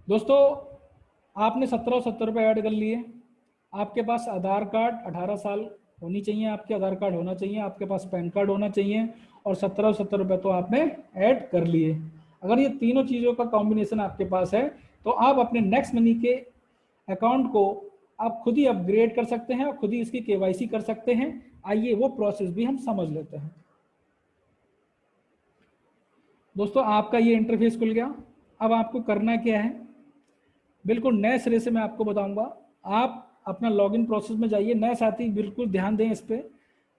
दोस्तों आपने 1770 रुपये ऐड कर लिए। आपके पास आधार कार्ड 18 साल होनी चाहिए, आपके आधार कार्ड होना चाहिए, आपके पास पैन कार्ड होना चाहिए, और 1770 रुपये तो आपने ऐड कर लिए। अगर ये तीनों चीज़ों का कॉम्बिनेशन आपके पास है तो आप अपने नेक्स्ट मनी के अकाउंट को आप खुद ही अपग्रेड कर सकते हैं और खुद ही इसकी केवाईसी कर सकते हैं। आइए वो प्रोसेस भी हम समझ लेते हैं। दोस्तों आपका ये इंटरफेस खुल गया। अब आपको करना क्या है, बिल्कुल नए सिरे से मैं आपको बताऊंगा। आप अपना लॉगिन प्रोसेस में जाइए। नए साथी बिल्कुल ध्यान दें इस पर।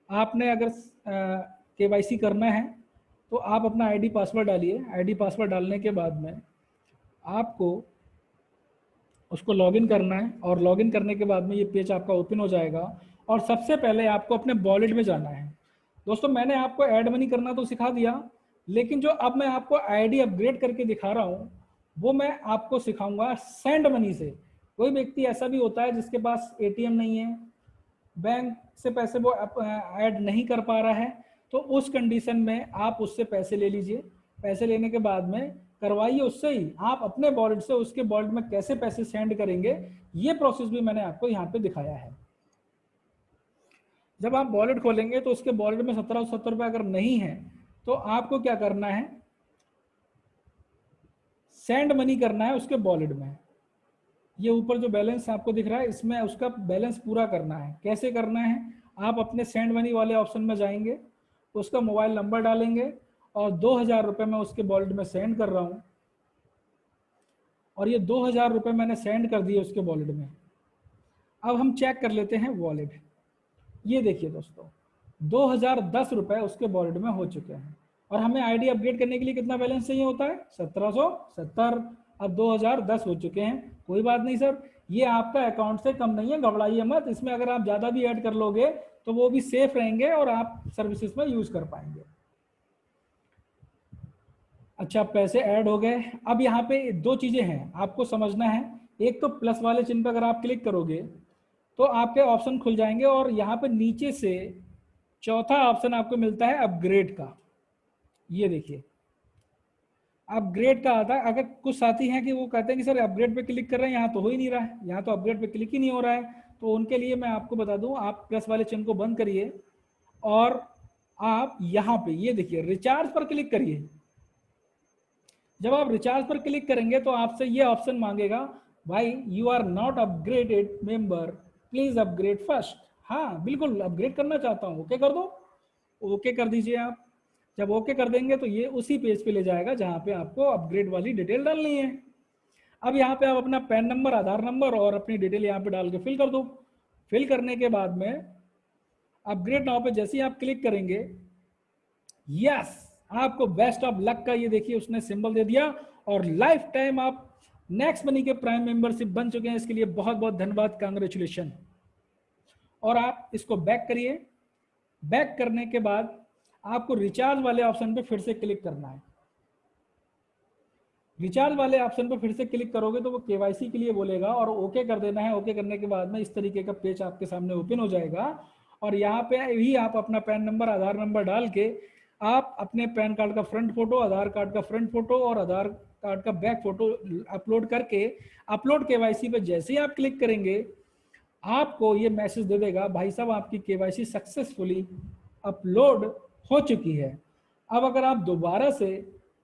आपने अगर केवाईसी करना है तो आप अपना आईडी पासवर्ड डालिए। आईडी पासवर्ड डालने के बाद में आपको उसको लॉगिन करना है, और लॉगिन करने के बाद में ये पेज आपका ओपन हो जाएगा। और सबसे पहले आपको अपने वॉलेट में जाना है। दोस्तों मैंने आपको ऐड मनी करना तो सिखा दिया, लेकिन जो अब मैं आपको आईडी अपग्रेड करके दिखा रहा हूँ वो मैं आपको सिखाऊंगा सेंड मनी से। कोई व्यक्ति ऐसा भी होता है जिसके पास एटीएम नहीं है, बैंक से पैसे वो ऐड नहीं कर पा रहा है, तो उस कंडीशन में आप उससे पैसे ले लीजिए। पैसे लेने के बाद में करवाइए उससे ही। आप अपने वॉलेट से उसके वॉलेट में कैसे पैसे सेंड करेंगे ये प्रोसेस भी मैंने आपको यहाँ पे दिखाया है। जब आप वॉलेट खोलेंगे तो उसके वॉलेट में 1770 रुपये अगर नहीं है तो आपको क्या करना है, सेंड मनी करना है उसके वॉलेट में। ये ऊपर जो बैलेंस आपको दिख रहा है इसमें उसका बैलेंस पूरा करना है। कैसे करना है, आप अपने सेंड मनी वाले ऑप्शन में जाएंगे, उसका मोबाइल नंबर डालेंगे और 2000 रुपये मैं उसके वॉलेट में सेंड कर रहा हूँ, और ये 2000 रुपये मैंने सेंड कर दिए उसके वॉलेट में। अब हम चेक कर लेते हैं वॉलेट। ये देखिए दोस्तों 2010 रुपये उसके वॉलेट में हो चुके हैं। और हमें आईडी अपडेट करने के लिए कितना बैलेंस चाहिए होता है, 1770। अब 2010 हो चुके हैं। कोई बात नहीं सर, ये आपका अकाउंट से कम नहीं है, घबराइए मत। इसमें अगर आप ज़्यादा भी ऐड कर लोगे तो वो भी सेफ रहेंगे और आप सर्विसेज में यूज़ कर पाएंगे। अच्छा पैसे ऐड हो गए। अब यहाँ पे दो चीज़ें हैं आपको समझना है। एक तो प्लस वाले चिन्ह पर अगर आप क्लिक करोगे तो आपके ऑप्शन खुल जाएंगे, और यहाँ पे नीचे से चौथा ऑप्शन आपको मिलता है अपग्रेड का। ये देखिए अपग्रेड का आता है। अगर कुछ साथी हैं कि वो कहते हैं कि सर अपग्रेड पे क्लिक कर रहे हैं, यहाँ तो हो ही नहीं रहा है, यहाँ तो अपग्रेड पे क्लिक ही नहीं हो रहा है, तो उनके लिए मैं आपको बता दूं, आप प्लस वाले चिन्ह को बंद करिए और आप यहाँ पे ये देखिए रिचार्ज पर क्लिक करिए। जब आप रिचार्ज पर क्लिक करेंगे तो आपसे ये ऑप्शन मांगेगा, भाई you are not upgraded member, please upgrade first. हाँ बिल्कुल अपग्रेड करना चाहता हूँ, ओके कर दो। ओके कर दीजिए आप। जब ओके कर देंगे तो ये उसी पेज पे ले जाएगा जहाँ पे आपको अपग्रेड वाली डिटेल डालनी है। अब यहाँ पे आप अपना पैन नंबर, आधार नंबर और अपनी डिटेल यहाँ पे डाल के फिल कर दो। फिल करने के बाद में अपग्रेड नाउ पे जैसे ही आप क्लिक करेंगे, यस आपको बेस्ट ऑफ लक का ये देखिए उसने सिंबल दे दिया, और लाइफ टाइम आप नेक्स्ट मनी के प्राइम मेंबरशिप बन चुके हैं। इसके लिए बहुत बहुत धन्यवाद, कांग्रेचुलेशन। और आप इसको बैक करिए। बैक करने के बाद आपको रिचार्ज वाले ऑप्शन पे फिर से क्लिक करना है। रिचार्ज वाले ऑप्शन पे फिर से क्लिक करोगे तो वो केवाईसी के लिए बोलेगा, और ओके कर देना है। ओके करने के बाद में इस तरीके का पेज आपके सामने ओपन हो जाएगा, और यहाँ पे भी आप अपना पैन नंबर, आधार नंबर डाल के आप अपने पैन कार्ड का फ्रंट फोटो, आधार कार्ड का फ्रंट फोटो और आधार कार्ड का बैक फोटो अपलोड करके अपलोड केवाईसी पे जैसे ही आप क्लिक करेंगे आपको ये मैसेज दे देगा, भाई साहब आपकी केवाईसी सक्सेसफुली अपलोड हो चुकी है। अब अगर आप दोबारा से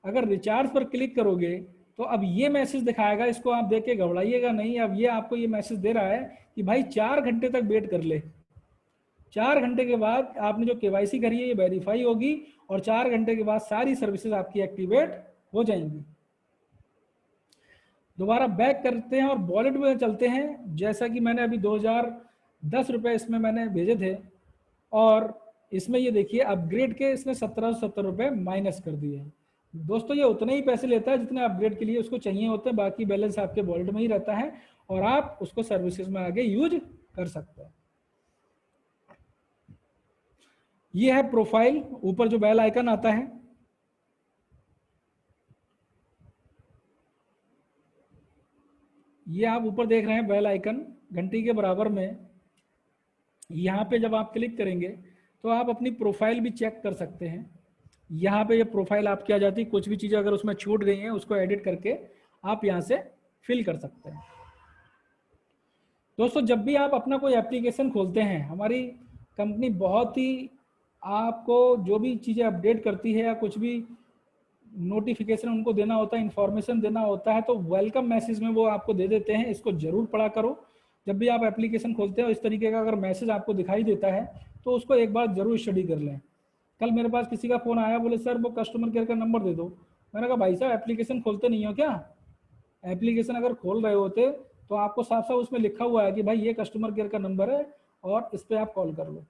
अगर रिचार्ज पर क्लिक करोगे तो अब ये मैसेज दिखाएगा। इसको आप देख के घबराइएगा नहीं। अब ये आपको ये मैसेज दे रहा है कि भाई 4 घंटे तक वेट कर ले। 4 घंटे के बाद आपने जो केवाईसी करी है ये वेरीफाई होगी, और 4 घंटे के बाद सारी सर्विसेज आपकी एक्टिवेट हो जाएंगी। दोबारा बैक करते हैं और वॉलेट में चलते हैं। जैसा कि मैंने अभी 2010 रुपये इसमें मैंने भेजे थे, और इसमें ये देखिए अपग्रेड के इसने 1770 रुपये माइनस कर दिए। दोस्तों ये उतने ही पैसे लेता है जितने अपग्रेड के लिए उसको चाहिए होते हैं, बाकी बैलेंस आपके वॉलेट में ही रहता है और आप उसको सर्विसेज में आगे यूज कर सकते हैं। ये है प्रोफाइल, ऊपर जो बेल आइकन आता है, ये आप ऊपर देख रहे हैं बेल आइकन घंटी के बराबर में। यहाँ पे जब आप क्लिक करेंगे तो आप अपनी प्रोफाइल भी चेक कर सकते हैं। यहाँ पे ये प्रोफाइल आपकी आ जाती है, कुछ भी चीज़ें अगर उसमें छूट गई हैं उसको एडिट करके आप यहाँ से फिल कर सकते हैं। दोस्तों जब भी आप अपना कोई एप्लीकेशन खोलते हैं, हमारी कंपनी बहुत ही आपको जो भी चीज़ें अपडेट करती है या कुछ भी नोटिफिकेशन उनको देना होता है, इंफॉर्मेशन देना होता है, तो वेलकम मैसेज में वो आपको दे देते हैं। इसको जरूर पढ़ा करो। जब भी आप एप्लीकेशन खोलते हो इस तरीके का अगर मैसेज आपको दिखाई देता है तो उसको एक बार जरूर स्टडी कर लें। कल मेरे पास किसी का फ़ोन आया, बोले सर वो कस्टमर केयर का नंबर दे दो। मैंने कहा भाई साहब एप्लीकेशन खोलते नहीं हो क्या? एप्लीकेशन अगर खोल रहे होते तो आपको साफ साफ उसमें लिखा हुआ है कि भाई ये कस्टमर केयर का नंबर है और इस पर आप कॉल कर लो।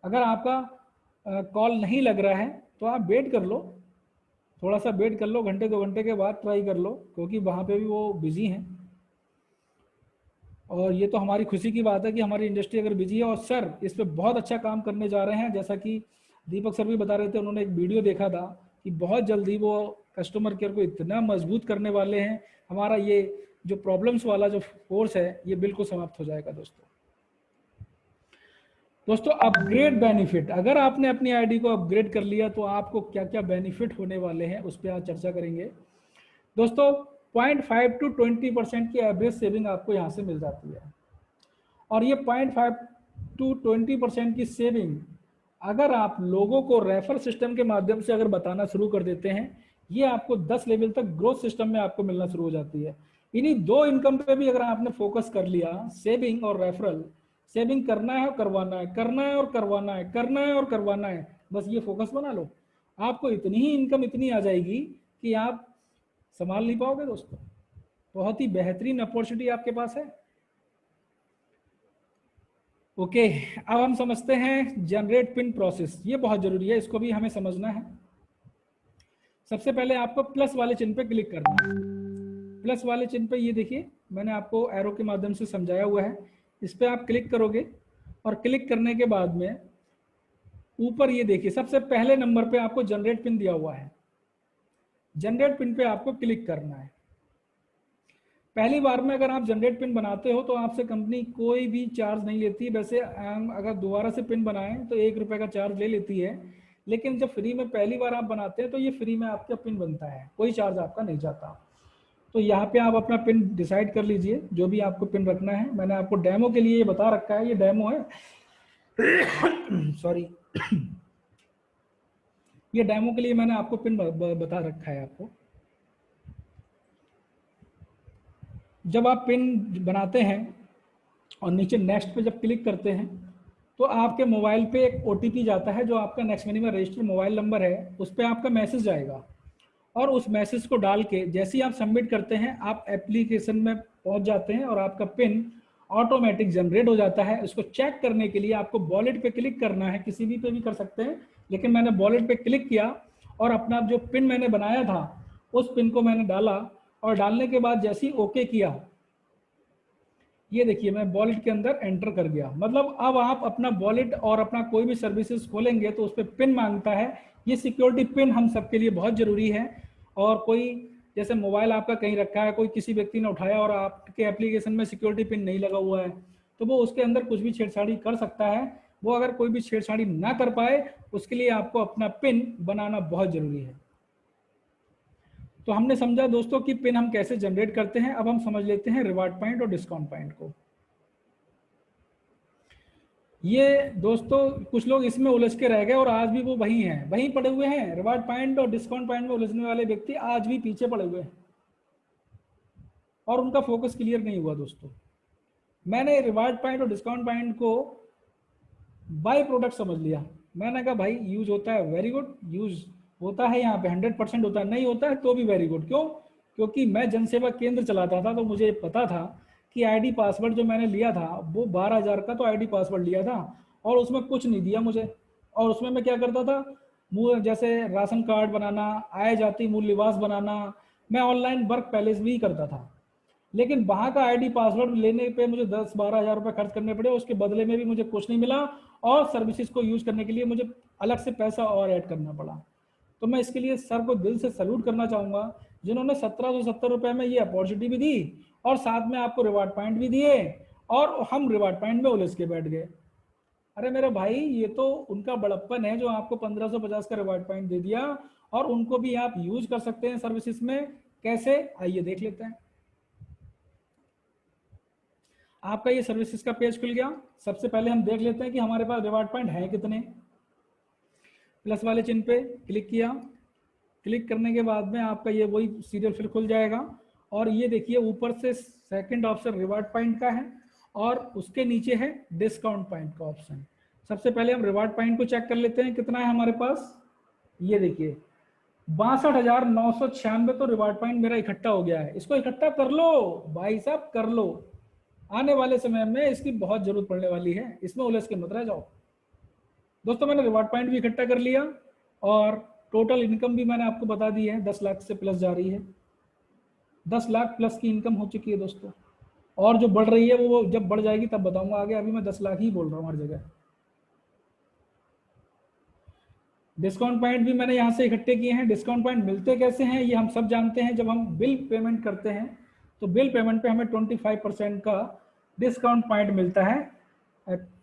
अगर आपका कॉल नहीं लग रहा है तो आप वेट कर लो, थोड़ा सा वेट कर लो, घंटे 2 घंटे के बाद ट्राई कर लो, क्योंकि वहाँ पे भी वो बिजी हैं। और ये तो हमारी खुशी की बात है कि हमारी इंडस्ट्री अगर बिजी है। और सर इस पे बहुत अच्छा काम करने जा रहे हैं, जैसा कि दीपक सर भी बता रहे थे, उन्होंने एक वीडियो देखा था कि बहुत जल्दी वो कस्टमर केयर को इतना मजबूत करने वाले हैं। हमारा ये जो प्रॉब्लम्स वाला जो कोर्स है ये बिल्कुल समाप्त हो जाएगा। दोस्तों अपग्रेड बेनिफिट, अगर आपने अपनी आईडी को अपग्रेड कर लिया तो आपको क्या क्या बेनिफिट होने वाले हैं उस पर आज चर्चा करेंगे। दोस्तों 0.5 to 20% की एवरेज सेविंग आपको यहाँ से मिल जाती है। और ये 0.5 to 20% की सेविंग अगर आप लोगों को रेफर सिस्टम के माध्यम से अगर बताना शुरू कर देते हैं, ये आपको 10 लेवल तक ग्रोथ सिस्टम में आपको मिलना शुरू हो जाती है। इन्हीं दो इनकम पे भी अगर आपने फोकस कर लिया, सेविंग और रेफरल, सेविंग करना है और करवाना है, करना है और करवाना है, करना है और करवाना है, बस ये फोकस बना लो, आपको इतनी ही इनकम इतनी आ जाएगी कि आप संभाल नहीं पाओगे। दोस्तों बहुत ही बेहतरीन अपॉर्चुनिटी आपके पास है। ओके, अब हम समझते हैं जनरेट पिन प्रोसेस। ये बहुत जरूरी है, इसको भी हमें समझना है। सबसे पहले आपको प्लस वाले चिन्ह पे क्लिक करना है। प्लस वाले चिन्ह पे ये देखिए मैंने आपको एरो के माध्यम से समझाया हुआ है, इस पे आप क्लिक करोगे और क्लिक करने के बाद में ऊपर ये देखिए सबसे पहले नंबर पे आपको जनरेट पिन दिया हुआ है। जनरेट पिन पे आपको क्लिक करना है। पहली बार में अगर आप जनरेट पिन बनाते हो तो आपसे कंपनी कोई भी चार्ज नहीं लेती। वैसे अगर दोबारा से पिन बनाएं तो 1 रुपये का चार्ज ले लेती है, लेकिन जब फ्री में पहली बार आप बनाते हैं तो ये फ्री में आपका पिन बनता है, कोई चार्ज आपका नहीं जाता। तो यहाँ पे आप अपना पिन डिसाइड कर लीजिए जो भी आपको पिन रखना है। मैंने आपको डेमो के लिए ये बता रखा है, ये डेमो है सॉरी ये डेमो के लिए मैंने आपको पिन बता रखा है आपको। जब आप पिन बनाते हैं और नीचे नेक्स्ट पे जब क्लिक करते हैं तो आपके मोबाइल पे एक OTP जाता है, जो आपका नेक्स्ट मनी में रजिस्टर्ड मोबाइल नंबर है, उस पर आपका मैसेज जाएगा। और उस मैसेज को डाल के जैसे ही आप सबमिट करते हैं आप एप्लीकेशन में पहुंच जाते हैं और आपका पिन ऑटोमेटिक जनरेट हो जाता है। इसको चेक करने के लिए आपको वॉलेट पे क्लिक करना है, किसी भी पे भी कर सकते हैं, लेकिन मैंने वॉलेट पे क्लिक किया और अपना जो पिन मैंने बनाया था उस पिन को मैंने डाला और डालने के बाद जैसे ही ओके किया, ये देखिए मैं वॉलेट के अंदर एंटर कर गया। मतलब अब आप अपना वॉलेट और अपना कोई भी सर्विसेज खोलेंगे तो उस पर पिन मांगता है। ये सिक्योरिटी पिन हम सबके लिए बहुत जरूरी है। और कोई जैसे मोबाइल आपका कहीं रखा है, कोई किसी व्यक्ति ने उठाया और आपके एप्लीकेशन में सिक्योरिटी पिन नहीं लगा हुआ है तो वो उसके अंदर कुछ भी छेड़छाड़ी कर सकता है। वो अगर कोई भी छेड़छाड़ी ना कर पाए उसके लिए आपको अपना पिन बनाना बहुत जरूरी है। तो हमने समझा दोस्तों कि पिन हम कैसे जनरेट करते हैं। अब हम समझ लेते हैं रिवार्ड पॉइंट और डिस्काउंट पॉइंट को। ये दोस्तों कुछ लोग इसमें उलझ के रह गए और आज भी वो वही हैं, वहीं पड़े हुए हैं। रिवार्ड पॉइंट और डिस्काउंट पॉइंट में उलझने वाले व्यक्ति आज भी पीछे पड़े हुए हैं और उनका फोकस क्लियर नहीं हुआ। दोस्तों मैंने रिवार्ड पॉइंट और डिस्काउंट पॉइंट को बाय प्रोडक्ट समझ लिया। मैंने कहा भाई यूज होता है, वेरी गुड, यूज होता है यहाँ पे 100% होता है, नहीं होता है तो भी वेरी गुड। क्यों? क्योंकि मैं जनसेवा केंद्र चलाता था तो मुझे पता था कि आईडी पासवर्ड जो मैंने लिया था वो 12,000 का तो आईडी पासवर्ड लिया था और उसमें कुछ नहीं दिया मुझे। और उसमें मैं क्या करता था, जैसे राशन कार्ड बनाना, आय जाति मूल निवास बनाना, मैं ऑनलाइन वर्क पहले से भी करता था। लेकिन वहाँ का आईडी पासवर्ड लेने पे मुझे 10-12 हज़ार रुपये खर्च करने पड़े, उसके बदले में भी मुझे कुछ नहीं मिला और सर्विसेज को यूज करने के लिए मुझे अलग से पैसा और ऐड करना पड़ा। तो मैं इसके लिए सर को दिल से सैल्यूट करना चाहूँगा जिन्होंने 1770 रुपये में ये अपॉर्चुनिटी भी दी और साथ में आपको रिवार्ड पॉइंट भी दिए और हम रिवार्ड पॉइंट में उलझ के बैठ गए। अरे मेरे भाई, ये तो उनका बड़प्पन है जो आपको 1550 का रिवार्ड पॉइंट दे दिया, और उनको भी आप यूज कर सकते हैं सर्विसेज में। कैसे, आइए देख लेते हैं। आपका ये सर्विसेज का पेज खुल गया। सबसे पहले हम देख लेते हैं कि हमारे पास रिवार्ड पॉइंट है कितने। प्लस वाले चिन्ह पे क्लिक किया। क्लिक करने के बाद में आपका ये वही सीरियल फिर खुल जाएगा, और ये देखिए ऊपर से सेकंड ऑप्शन रिवार्ड पॉइंट का है, और उसके नीचे है डिस्काउंट पॉइंट का ऑप्शन। सबसे पहले हम रिवार्ड पॉइंट को चेक कर लेते हैं कितना है हमारे पास। ये देखिए 62,996 तो रिवार्ड पॉइंट मेरा इकट्ठा हो गया है। इसको इकट्ठा कर लो भाई साहब, कर लो। आने वाले समय में इसकी बहुत जरूरत पड़ने वाली है, इसमें उलझ के मत रह जाओ। दोस्तों मैंने रिवार्ड पॉइंट भी इकट्ठा कर लिया, और टोटल इनकम भी मैंने आपको बता दी है, 10 लाख से प्लस जा रही है। 10 लाख प्लस की इनकम हो चुकी है दोस्तों, और जो बढ़ रही है वो जब बढ़ जाएगी तब बताऊंगा आगे। अभी मैं 10 लाख ही बोल रहा हूँ हर जगह। डिस्काउंट पॉइंट भी मैंने यहाँ से इकट्ठे किए हैं। डिस्काउंट पॉइंट मिलते कैसे हैं ये हम सब जानते हैं। जब हम बिल पेमेंट करते हैं तो बिल पेमेंट पे हमें 25% का डिस्काउंट पॉइंट मिलता है,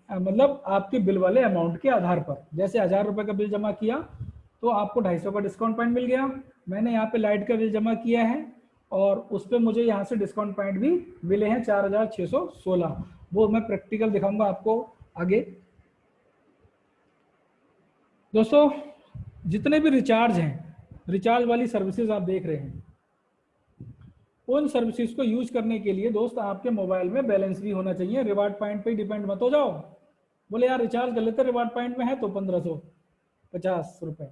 मतलब आपके बिल वाले अमाउंट के आधार पर। जैसे 1000 रुपये का बिल जमा किया तो आपको 250 का डिस्काउंट पॉइंट मिल गया। मैंने यहाँ पे लाइट का बिल जमा किया है, और उस पर मुझे यहाँ से डिस्काउंट पॉइंट भी मिले हैं 4616। वो मैं प्रैक्टिकल दिखाऊंगा आपको आगे। दोस्तों जितने भी रिचार्ज हैं, रिचार्ज वाली सर्विसेज आप देख रहे हैं, उन सर्विसेज को यूज करने के लिए दोस्त आपके मोबाइल में बैलेंस भी होना चाहिए। रिवार्ड पॉइंट पे डिपेंड मत हो जाओ। बोले यार रिचार्ज कर लेते, रिवार्ड पॉइंट में है तो 1550 रुपए।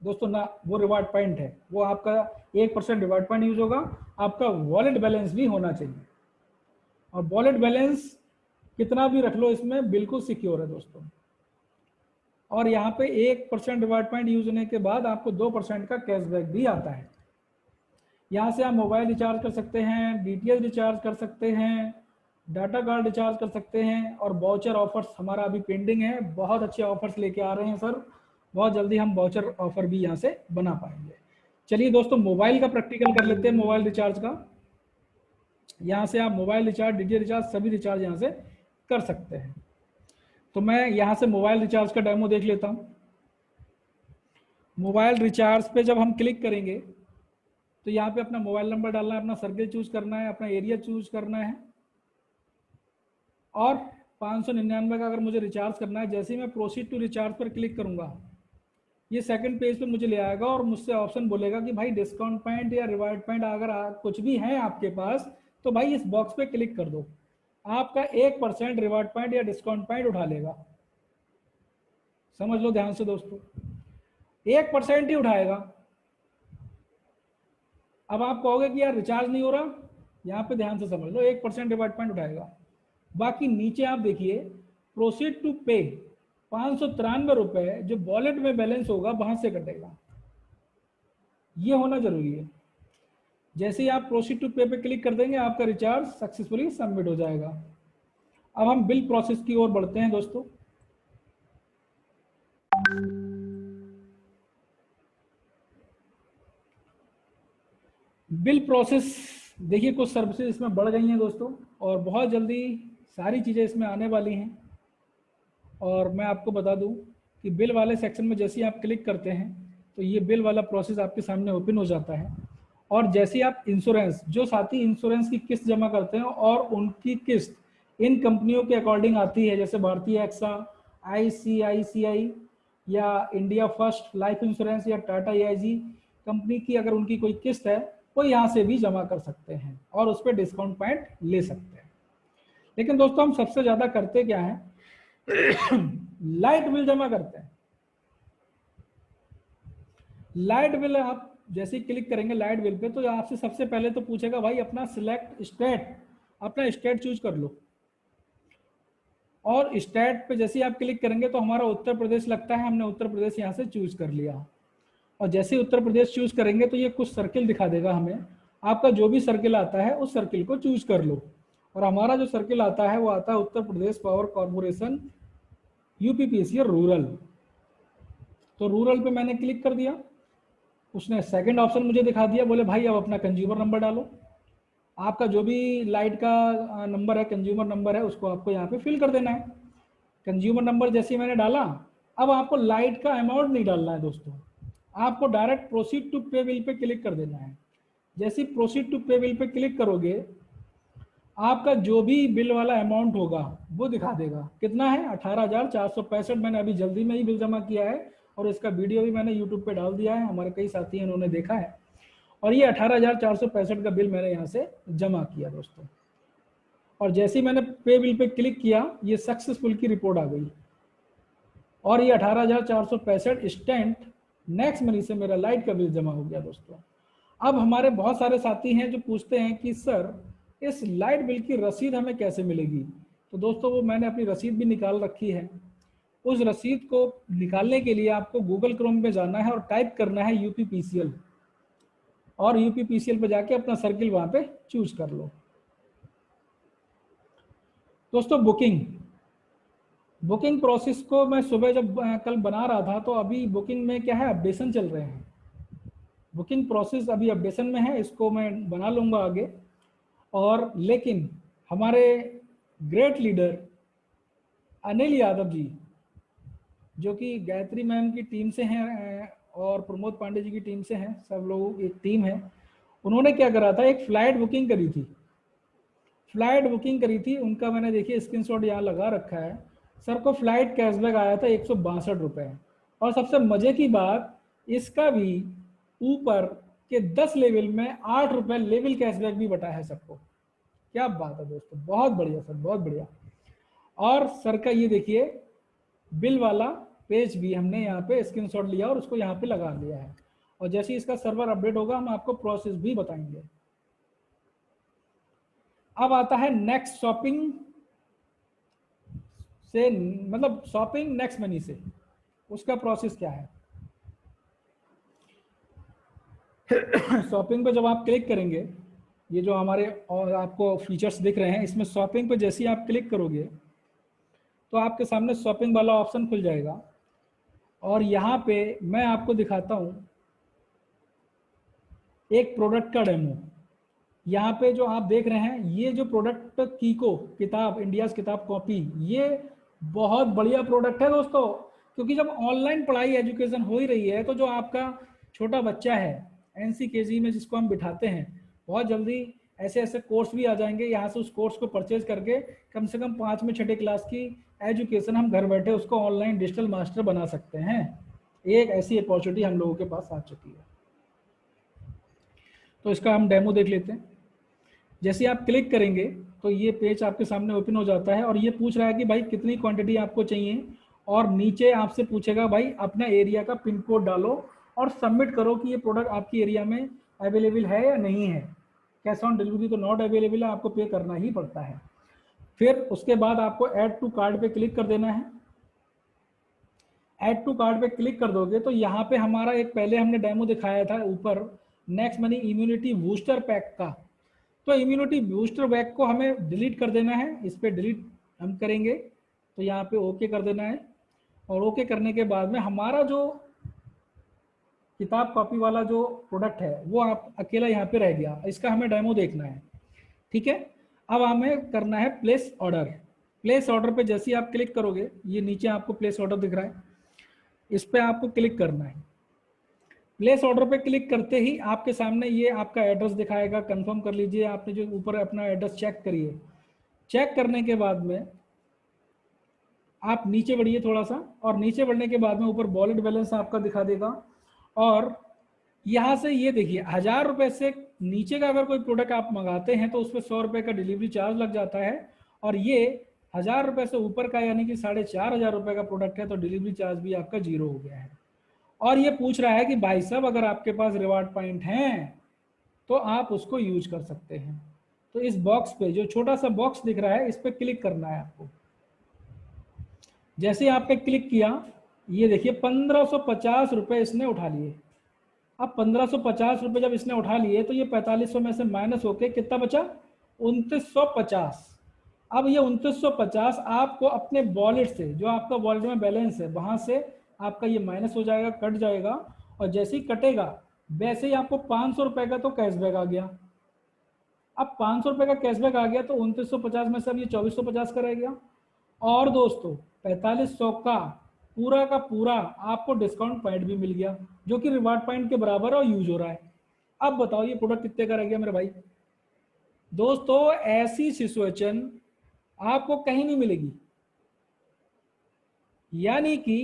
दोस्तों ना, वो रिवार्ड पॉइंट है, वो आपका 1% रिवार्ड पॉइंट यूज होगा। आपका वॉलेट बैलेंस भी होना चाहिए, और वॉलेट बैलेंस कितना भी रख लो इसमें बिल्कुल सिक्योर है दोस्तों। और यहाँ पे 1% रिवार्ड पॉइंट यूज होने के बाद आपको 2% का कैशबैक भी आता है। यहाँ से आप मोबाइल रिचार्ज कर सकते हैं, डीटीएच रिचार्ज कर सकते हैं, डाटा कार्ड रिचार्ज कर सकते हैं, और वाउचर ऑफर्स हमारा अभी पेंडिंग है। बहुत अच्छे ऑफर्स लेके आ रहे हैं सर, बहुत जल्दी हम वाउचर ऑफर भी यहाँ से बना पाएंगे। चलिए दोस्तों मोबाइल का प्रैक्टिकल कर लेते हैं, मोबाइल रिचार्ज का। यहाँ से आप मोबाइल रिचार्ज, डीटीएच रिचार्ज, सभी रिचार्ज यहाँ से कर सकते हैं। तो मैं यहाँ से मोबाइल रिचार्ज का डेमो देख लेता हूँ। मोबाइल रिचार्ज पे जब हम क्लिक करेंगे तो यहाँ पे अपना मोबाइल नंबर डालना है, अपना सर्किल चूज करना है, अपना एरिया चूज करना है, और 599 का अगर मुझे रिचार्ज करना है। जैसे ही मैं प्रोसीड टू रिचार्ज पर क्लिक करूंगा, ये सेकंड पेज पे मुझे ले आएगा, और मुझसे ऑप्शन बोलेगा कि भाई डिस्काउंट पॉइंट या रिवार्ड पॉइंट अगर कुछ भी है आपके पास तो भाई इस बॉक्स पे क्लिक कर दो। आपका 1% रिवार्ड पॉइंट या डिस्काउंट पॉइंट उठा लेगा। समझ लो ध्यान से दोस्तों, 1% ही उठाएगा। अब आप कहोगे कि यार रिचार्ज नहीं हो रहा, यहाँ पे ध्यान से समझ लो, 1% रिवार्ड पॉइंट उठाएगा। बाकी नीचे आप देखिए प्रोसीड टू पे 593 रुपए जो वॉलेट में बैलेंस होगा वहां से कटेगा। ये होना जरूरी है। जैसे ही आप प्रोसीड टू पे पे क्लिक कर देंगे आपका रिचार्ज सक्सेसफुली सबमिट हो जाएगा। अब हम बिल प्रोसेस की ओर बढ़ते हैं दोस्तों। बिल प्रोसेस देखिए, कुछ सर्विसेज इसमें बढ़ गई हैं दोस्तों, और बहुत जल्दी सारी चीज़ें इसमें आने वाली हैं। और मैं आपको बता दूं कि बिल वाले सेक्शन में जैसे ही आप क्लिक करते हैं तो ये बिल वाला प्रोसेस आपके सामने ओपन हो जाता है। और जैसे ही आप इंश्योरेंस, जो साथी इंश्योरेंस की किस्त जमा करते हैं और उनकी किस्त इन कंपनियों के अकॉर्डिंग आती है, जैसे भारतीय एक्सा, ICICI या इंडिया फर्स्ट लाइफ इंश्योरेंस या टाटा AIG कंपनी की अगर उनकी कोई किस्त है, वो यहाँ से भी जमा कर सकते हैं और उस पर डिस्काउंट पॉइंट ले सकते हैं। लेकिन दोस्तों हम सबसे ज़्यादा करते क्या है, लाइट बिल जमा करते हैं। लाइट बिल आप जैसे ही क्लिक करेंगे लाइट बिल पे तो आपसे सबसे पहले तो पूछेगा भाई अपना सिलेक्ट स्टेट, अपना स्टेट चूज कर लो। और स्टेट पे जैसे ही आप क्लिक करेंगे तो हमारा उत्तर प्रदेश लगता है, हमने उत्तर प्रदेश यहाँ से चूज कर लिया। और जैसे ही उत्तर प्रदेश चूज करेंगे तो ये कुछ सर्किल दिखा देगा हमें, आपका जो भी सर्किल आता है उस सर्किल को चूज कर लो। और हमारा जो सर्किल आता है वो आता है Uttar Pradesh power corporation UPPCL rural. तो रूरल पे मैंने क्लिक कर दिया, उसने सेकंड ऑप्शन मुझे दिखा दिया, बोले भाई अब अपना कंज्यूमर नंबर डालो। आपका जो भी लाइट का नंबर है, कंज्यूमर नंबर है, उसको आपको यहाँ पे फिल कर देना है। कंज्यूमर नंबर जैसे मैंने डाला, अब आपको लाइट का अमाउंट नहीं डालना है दोस्तों, आपको डायरेक्ट प्रोसीड टू पे बिल पे क्लिक कर देना है। जैसे प्रोसीड टू पे बिल पे क्लिक करोगे, आपका जो भी बिल वाला अमाउंट होगा वो दिखा देगा। कितना है? 18,465। मैंने अभी जल्दी में ही बिल जमा किया है और इसका वीडियो भी मैंने यूट्यूब पे डाल दिया है, हमारे कई साथी हैं उन्होंने देखा है। और ये 18,465 का बिल मैंने यहाँ से जमा किया दोस्तों। और जैसे ही मैंने पे बिल पे क्लिक किया, ये सक्सेसफुल की रिपोर्ट आ गई और ये 18,465 इंस्टेंट नेक्स्ट मनी से मेरा लाइट का बिल जमा हो गया दोस्तों। अब हमारे बहुत सारे साथी हैं जो पूछते हैं कि सर इस लाइट बिल की रसीद हमें कैसे मिलेगी? तो दोस्तों वो मैंने अपनी रसीद भी निकाल रखी है। उस रसीद को निकालने के लिए आपको गूगल क्रोम पे जाना है और टाइप करना है यूपीपीसीएल, और यूपीपीसीएल पे जाके अपना सर्किल वहां पे चूज कर लो। दोस्तों बुकिंग प्रोसेस को मैं सुबह जब कल बना रहा था, तो अभी बुकिंग में क्या है, अपडेशन चल रहे हैं। बुकिंग प्रोसेस अभी अपडेशन में है, इसको मैं बना लूँगा आगे। और लेकिन हमारे ग्रेट लीडर अनिल यादव जी, जो कि गायत्री मैम की टीम से हैं और प्रमोद पांडे जी की टीम से हैं, सब लोग एक टीम है, उन्होंने क्या करा था, एक फ्लाइट बुकिंग करी थी। फ्लाइट बुकिंग करी थी उनका, मैंने देखिए स्क्रीनशॉट यहाँ लगा रखा है। सर को फ्लाइट कैशबैक आया था 162 रुपये। और सबसे मजे की बात, इसका भी ऊपर के 10 लेवल में 8 रुपये लेवल कैशबैक भी बटा है सबको। क्या बात है दोस्तों, बहुत बढ़िया सर, बहुत बढ़िया। और सर का ये देखिए बिल वाला पेज भी हमने यहाँ पे स्क्रीनशॉट लिया और उसको यहाँ पे लगा दिया है। और जैसे ही इसका सर्वर अपडेट होगा हम आपको प्रोसेस भी बताएंगे। अब आता है नेक्स्ट शॉपिंग से, मतलब शॉपिंग नेक्स्ट मनी से, उसका प्रोसेस क्या है। शॉपिंग पे जब आप क्लिक करेंगे, ये जो हमारे और आपको फीचर्स दिख रहे हैं, इसमें शॉपिंग पे जैसे ही आप क्लिक करोगे तो आपके सामने शॉपिंग वाला ऑप्शन खुल जाएगा। और यहाँ पे मैं आपको दिखाता हूँ एक प्रोडक्ट का डेमो। यहाँ पे जो आप देख रहे हैं, ये जो प्रोडक्ट कीको किताब, इंडियाज किताब कॉपी, ये बहुत बढ़िया प्रोडक्ट है दोस्तों। क्योंकि जब ऑनलाइन पढ़ाई एजुकेशन हो ही रही है, तो जो आपका छोटा बच्चा है NC-KG में जिसको हम बिठाते हैं, बहुत जल्दी ऐसे ऐसे कोर्स भी आ जाएंगे। यहाँ से उस कोर्स को परचेज करके कम से कम 5 में 6 क्लास की एजुकेशन हम घर बैठे उसको ऑनलाइन डिजिटल मास्टर बना सकते हैं। एक ऐसी अपॉर्चुनिटी हम लोगों के पास आ चुकी है। तो इसका हम डेमो देख लेते हैं। जैसे आप क्लिक करेंगे तो ये पेज आपके सामने ओपन हो जाता है और ये पूछ रहा है कि भाई कितनी क्वांटिटी आपको चाहिए, और नीचे आपसे पूछेगा भाई अपना एरिया का पिन कोड डालो और सबमिट करो कि ये प्रोडक्ट आपकी एरिया में अवेलेबल है या नहीं है। कैश ऑन डिलीवरी तो नॉट अवेलेबल है, आपको पे करना ही पड़ता है। फिर उसके बाद आपको ऐड टू कार्ट पे क्लिक कर देना है। ऐड टू कार्ट पे क्लिक कर दोगे तो यहाँ पे हमारा एक पहले हमने डेमो दिखाया था ऊपर, next money immunity booster pack का। तो इम्यूनिटी बूस्टर पैक को हमें डिलीट कर देना है। इस पर डिलीट हम करेंगे तो यहाँ पे ओके कर देना है। और ओके करने के बाद में हमारा जो किताब कॉपी वाला जो प्रोडक्ट है वो आप अकेला यहाँ पे रह गया, इसका हमें डेमो देखना है। ठीक है, अब हमें करना है प्लेस ऑर्डर। प्लेस ऑर्डर पे जैसे ही आप क्लिक करोगे, ये नीचे आपको प्लेस ऑर्डर दिख रहा है, इस पर आपको क्लिक करना है। प्लेस ऑर्डर पे क्लिक करते ही आपके सामने ये आपका एड्रेस दिखाएगा, कंफर्म कर लीजिए। आपने जो ऊपर अपना एड्रेस चेक करिए। चेक करने के बाद में आप नीचे बढ़िए थोड़ा सा, और नीचे बढ़ने के बाद में ऊपर वॉलेट बैलेंस आपका दिखा देगा। और यहाँ से ये देखिए 1000 रुपये से नीचे का अगर कोई प्रोडक्ट आप मंगाते हैं तो उस पर 100 रुपये का डिलीवरी चार्ज लग जाता है। और ये 1000 रुपये से ऊपर का यानी कि 4500 रुपये का प्रोडक्ट है तो डिलीवरी चार्ज भी आपका 0 हो गया है। और ये पूछ रहा है कि भाई साहब अगर आपके पास रिवार्ड पॉइंट हैं तो आप उसको यूज कर सकते हैं। तो इस बॉक्स पे जो छोटा सा बॉक्स दिख रहा है इस पर क्लिक करना है आपको। जैसे आपने क्लिक किया, ये देखिए 1550 रुपये इसने उठा लिए। अब 1550 रुपये जब इसने उठा लिए तो ये 4500 में से माइनस होके कितना बचा, 2950। अब ये 2950 आपको अपने वॉलेट से, जो आपका वॉलेट में बैलेंस है वहां से आपका ये माइनस हो जाएगा, कट जाएगा। और जैसे ही कटेगा वैसे ही आपको 500 रुपये का तो कैशबैक आ गया। अब 500 रुपये का कैशबैक आ गया तो 2950 में से अब ये 2450 का रह गया। और दोस्तों 4500 का पूरा आपको डिस्काउंट पॉइंट भी मिल गया, जो कि रिवार्ड पॉइंट के बराबर और यूज हो रहा है। अब बताओ ये प्रोडक्ट कितने का रह गया मेरे भाई। दोस्तों ऐसी सिचुएशन आपको कहीं नहीं मिलेगी, यानी कि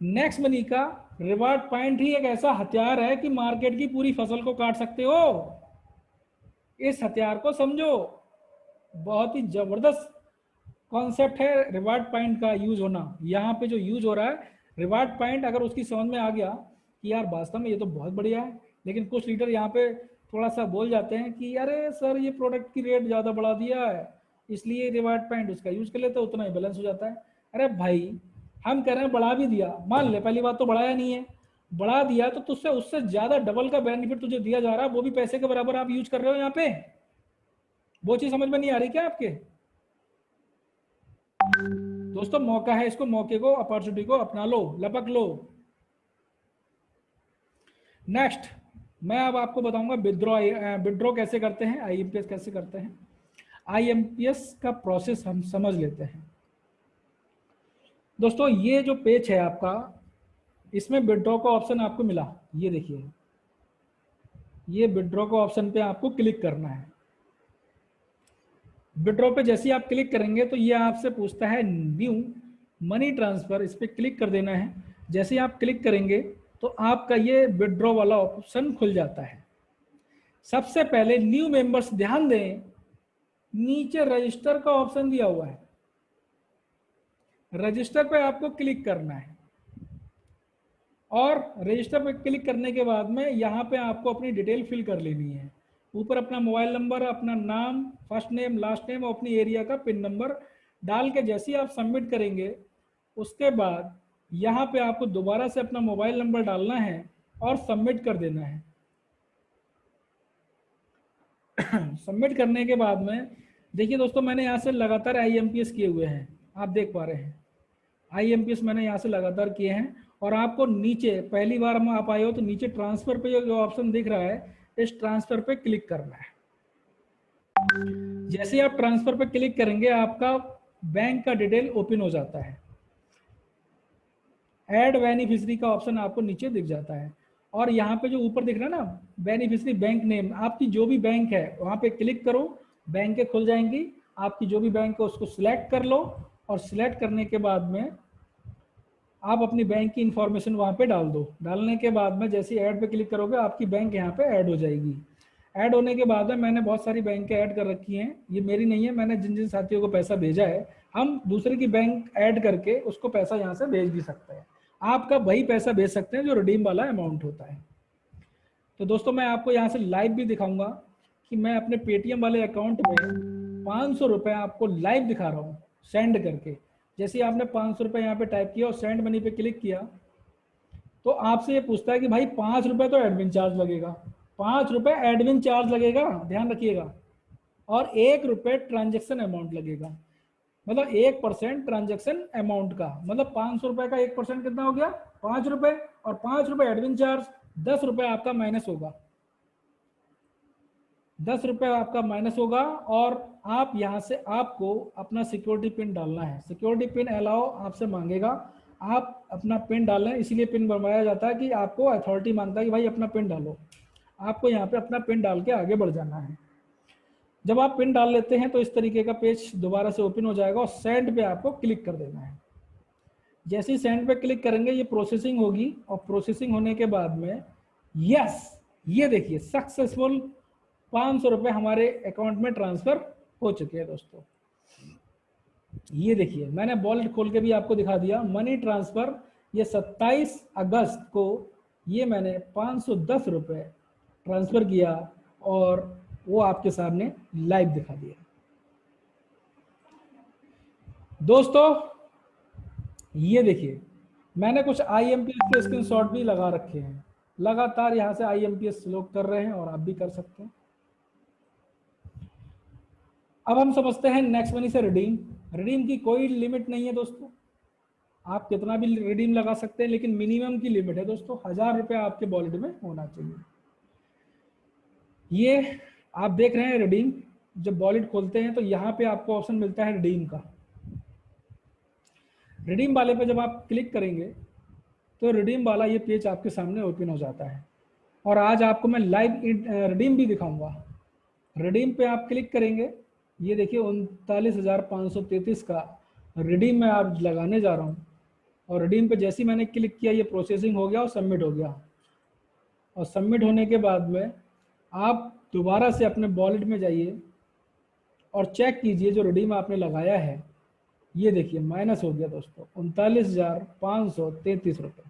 नेक्स्ट मनी का रिवार्ड पॉइंट ही एक ऐसा हथियार है कि मार्केट की पूरी फसल को काट सकते हो। इस हथियार को समझो, बहुत ही जबरदस्त कॉन्सेप्ट है रिवार्ड पॉइंट का यूज होना। यहाँ पे जो यूज हो रहा है रिवार्ड पॉइंट, अगर उसकी समझ में आ गया कि यार वास्तव में ये तो बहुत बढ़िया है, लेकिन कुछ लीडर यहाँ पे थोड़ा सा बोल जाते हैं कि अरे सर ये प्रोडक्ट की रेट ज़्यादा बढ़ा दिया है, इसलिए रिवार्ड पॉइंट उसका यूज कर लेते, उतना ही बैलेंस हो जाता है। अरे भाई हम कह रहे हैं बढ़ा भी दिया, मान ले पहली बात तो बढ़ाया नहीं है, बढ़ा दिया तो तुझसे उससे ज़्यादा डबल का बेनिफिट तुझे दिया जा रहा है, वो भी पैसे के बराबर आप यूज कर रहे हो यहाँ पे। वो चीज़ समझ में नहीं आ रही क्या आपके दोस्तों? मौका है, इसको मौके को अपॉर्चुनिटी को अपना लो, लपक लो। नेक्स्ट मैं अब आपको बताऊंगा विड्रॉ कैसे करते हैं, आईएमपीएस कैसे करते हैं। आईएमपीएस का प्रोसेस हम समझ लेते हैं। दोस्तों ये जो पेज है आपका, इसमें विड्रॉ का ऑप्शन आपको मिला, ये देखिए, ये विड्रॉ का ऑप्शन पे आपको क्लिक करना है। विड्रॉ पे जैसे ही आप क्लिक करेंगे तो ये आपसे पूछता है न्यू मनी ट्रांसफर, इस पर क्लिक कर देना है। जैसे ही आप क्लिक करेंगे तो आपका ये विड्रॉ वाला ऑप्शन खुल जाता है। सबसे पहले न्यू मेंबर्स, ध्यान दें नीचे रजिस्टर का ऑप्शन दिया हुआ है, रजिस्टर पे आपको क्लिक करना है। और रजिस्टर पे क्लिक करने के बाद में यहाँ पे आपको अपनी डिटेल फिल कर लेनी है। ऊपर अपना मोबाइल नंबर, अपना नाम, फर्स्ट नेम, लास्ट नेम और अपनी एरिया का पिन नंबर डाल के जैसे ही आप सबमिट करेंगे, उसके बाद यहाँ पे आपको दोबारा से अपना मोबाइल नंबर डालना है और सबमिट कर देना है। सबमिट करने के बाद में देखिए दोस्तों, मैंने यहाँ से लगातार आईएमपीएस किए हुए हैं, आप देख पा रहे हैं आईएमपीएस मैंने यहाँ से लगातार किए हैं। और आपको नीचे पहली बार में आप आए हो तो नीचे ट्रांसफर पे जो ऑप्शन दिख रहा है, इस ट्रांसफर पे क्लिक करना है। जैसे ही आप ट्रांसफर पे क्लिक करेंगे आपका बैंक का डिटेल ओपन हो जाता है। ऐड बेनिफिशियरी का ऑप्शन आपको नीचे दिख जाता है। और यहाँ पे जो ऊपर दिख रहा है ना बेनिफिशियरी बैंक नेम, आपकी जो भी बैंक है वहाँ पे क्लिक करो, बैंकें खुल जाएंगी। आपकी जो भी बैंक है उसको सिलेक्ट कर लो, और सिलेक्ट करने के बाद में आप अपनी बैंक की इंफॉर्मेशन वहाँ पे डाल दो। डालने के बाद में जैसे ही ऐड पे क्लिक करोगे आपकी बैंक यहाँ पे ऐड हो जाएगी। ऐड होने के बाद में मैंने बहुत सारी बैंकें ऐड कर रखी हैं, ये मेरी नहीं है, मैंने जिन जिन साथियों को पैसा भेजा है, हम दूसरे की बैंक ऐड करके उसको पैसा यहाँ से भेज भी सकते हैं। आपका वही पैसा भेज सकते हैं जो रिडीम वाला अमाउंट होता है। तो दोस्तों मैं आपको यहाँ से लाइव भी दिखाऊंगा कि मैं अपने पेटीएम वाले अकाउंट में 500 रुपये आपको लाइव दिखा रहा हूँ सेंड करके। जैसे ही आपने 500 रुपये यहाँ पे टाइप किया और सेंड मनी पे क्लिक किया तो आपसे ये पूछता है कि भाई 5 रुपये तो एडमिन चार्ज लगेगा, 5 रुपये एडमिन चार्ज लगेगा, ध्यान रखिएगा, और 1 रुपये ट्रांजेक्शन अमाउंट लगेगा। मतलब 1% ट्रांजेक्शन अमाउंट का, मतलब 500 रुपये का 1% कितना हो गया 5 रुपये, और 5 रुपये एडमिन चार्ज, 10 रुपये आपका माइनस होगा, 10 रुपये आपका माइनस होगा। और आप यहाँ से आपको अपना सिक्योरिटी पिन डालना है। सिक्योरिटी पिन अलाउ आपसे मांगेगा, आप अपना पिन डालें, इसीलिए पिन बनवाया जाता है कि आपको अथॉरिटी मांगता है कि भाई अपना पिन डालो। आपको यहाँ पे अपना पिन डाल के आगे बढ़ जाना है। जब आप पिन डाल लेते हैं तो इस तरीके का पेज दोबारा से ओपन हो जाएगा और सेंड पे आपको क्लिक कर देना है। जैसे ही सेंड पे क्लिक करेंगे ये प्रोसेसिंग होगी, और प्रोसेसिंग होने के बाद में यस, ये देखिए सक्सेसफुल 500 रुपये हमारे अकाउंट में ट्रांसफर हो चुके हैं दोस्तों। ये देखिए मैंने वॉलेट खोल के भी आपको दिखा दिया, मनी ट्रांसफर ये 27 अगस्त को ये मैंने 510 रुपये ट्रांसफर किया और वो आपके सामने लाइव दिखा दिया। दोस्तों ये देखिए मैंने कुछ आईएमपीएस के स्क्रीनशॉट भी लगा रखे हैं, लगातार यहाँ से आईएमपीएस लोग कर रहे हैं और आप भी कर सकते हैं। अब हम समझते हैं नेक्स्ट मनी से रिडीम। रिडीम की कोई लिमिट नहीं है दोस्तों, आप कितना भी रिडीम लगा सकते हैं, लेकिन मिनिमम की लिमिट है दोस्तों, 1000 रुपये आपके वॉलेट में होना चाहिए। ये आप देख रहे हैं रिडीम, जब वॉलेट खोलते हैं तो यहाँ पे आपको ऑप्शन मिलता है रिडीम का। रिडीम वाले पे जब आप क्लिक करेंगे तो रिडीम वाला ये पेज आपके सामने ओपन हो जाता है। और आज आपको मैं लाइव रिडीम भी दिखाऊंगा। रिडीम पे आप क्लिक करेंगे, ये देखिए 39,533 का रिडीम मैं आज लगाने जा रहा हूँ। और रिडीम पे जैसे ही मैंने क्लिक किया ये प्रोसेसिंग हो गया और सबमिट हो गया। और सबमिट होने के बाद में आप दोबारा से अपने वॉलेट में जाइए और चेक कीजिए जो रिडीम आपने लगाया है, ये देखिए माइनस हो गया दोस्तों 39,533 रुपये।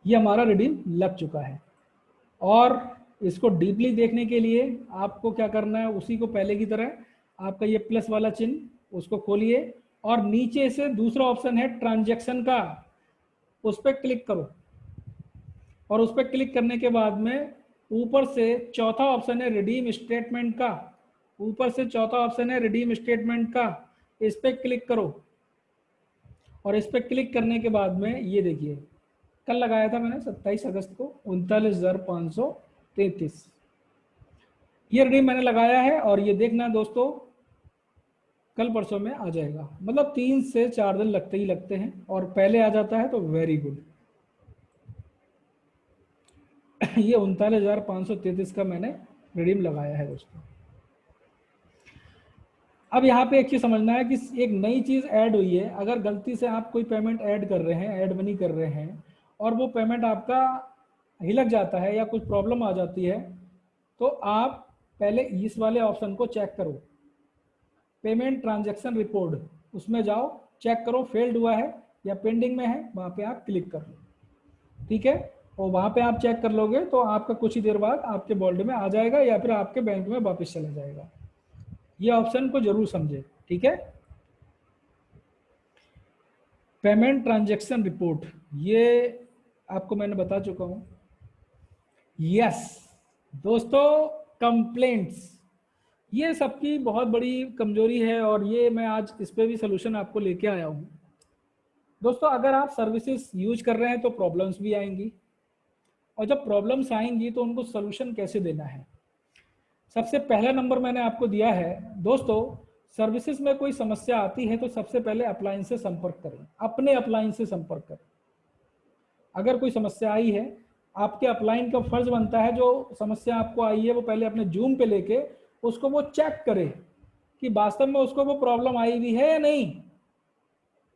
ये हमारा रिडीम लग चुका है। और इसको डीपली देखने के लिए आपको क्या करना है, उसी को पहले की तरह आपका ये प्लस वाला चिन्ह उसको खोलिए और नीचे से दूसरा ऑप्शन है ट्रांजैक्शन का, उस पर क्लिक करो। और उस पर क्लिक करने के बाद में ऊपर से चौथा ऑप्शन है रिडीम स्टेटमेंट का, ऊपर से चौथा ऑप्शन है रिडीम स्टेटमेंट का, इस पर क्लिक करो। और इस पर क्लिक करने के बाद में ये देखिए कल लगाया था मैंने 27 अगस्त को 39,533, ये रिडीम मैंने लगाया है। और ये देखना दोस्तों कल परसों में आ जाएगा, मतलब 3 से 4 दिन लगते ही लगते हैं। और पहले आ जाता है तो वेरी गुड। ये 39,533 का मैंने रिडीम लगाया है दोस्तों। अब यहाँ पे एक चीज़ समझना है कि एक नई चीज़ ऐड हुई है। अगर गलती से आप कोई पेमेंट ऐड कर रहे हैं, ऐड मनी कर रहे हैं, और वो पेमेंट आपका हिलक जाता है या कुछ प्रॉब्लम आ जाती है, तो आप पहले इस वाले ऑप्शन को चेक करो, पेमेंट ट्रांजैक्शन रिपोर्ट, उसमें जाओ चेक करो फेल्ड हुआ है या पेंडिंग में है, वहाँ पे आप क्लिक कर लो, ठीक है। और वहाँ पे आप चेक कर लोगे तो आपका कुछ ही देर बाद आपके वॉलेट में आ जाएगा या फिर आपके बैंक में वापस चला जाएगा। ये ऑप्शन को जरूर समझे, ठीक है। पेमेंट ट्रांजैक्शन रिपोर्ट ये आपको मैंने बता चुका हूँ। यस दोस्तों, कंप्लेंट्स ये सबकी बहुत बड़ी कमजोरी है और ये मैं आज इस पे भी सोल्यूशन आपको लेके आया हूँ। दोस्तों अगर आप सर्विसेज यूज कर रहे हैं तो प्रॉब्लम्स भी आएंगी, और जब प्रॉब्लम्स आएंगी तो उनको सोल्यूशन कैसे देना है। सबसे पहला नंबर मैंने आपको दिया है दोस्तों, सर्विसेज में कोई समस्या आती है तो सबसे पहले अप्लायंस से संपर्क करें, अपने अप्लायंस से संपर्क करें। अगर कोई समस्या आई है, आपके अप्लायन का फर्ज बनता है जो समस्या आपको आई है वो पहले अपने जूम पे लेके उसको वो चेक करे कि वास्तव में उसको वो प्रॉब्लम आई हुई है या नहीं।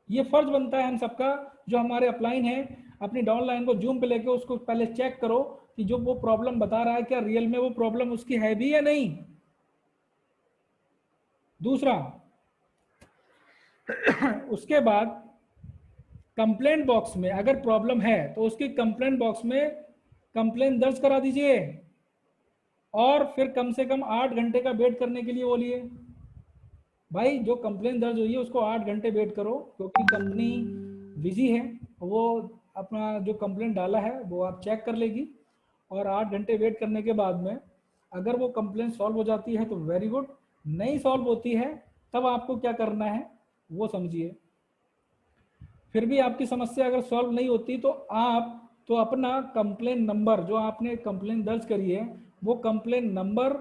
ये फर्ज बनता है हम सबका, जो हमारे अप्लाइन है अपनी डाउनलाइन को जूम पे लेके उसको पहले चेक करो कि जो वो प्रॉब्लम बता रहा है क्या रियल में वो प्रॉब्लम उसकी है भी या नहीं। दूसरा उसके बाद कंप्लेंट बॉक्स में अगर प्रॉब्लम है तो उसकी कंप्लेंट बॉक्स में कंप्लेंट दर्ज करा दीजिए और फिर कम से कम 8 घंटे का वेट करने के लिए बोलिए। भाई जो कंप्लेंट दर्ज हुई है उसको 8 घंटे वेट करो, क्योंकि कंपनी बिजी है, वो अपना जो कंप्लेंट डाला है वो आप चेक कर लेगी। और 8 घंटे वेट करने के बाद में अगर वो कंप्लेंट सॉल्व हो जाती है तो वेरी गुड, नहीं सॉल्व होती है तब आपको क्या करना है वो समझिए। फिर भी आपकी समस्या अगर सॉल्व नहीं होती तो आप तो अपना कंप्लेन नंबर जो आपने कंप्लेन दर्ज करी है वो कंप्लेन नंबर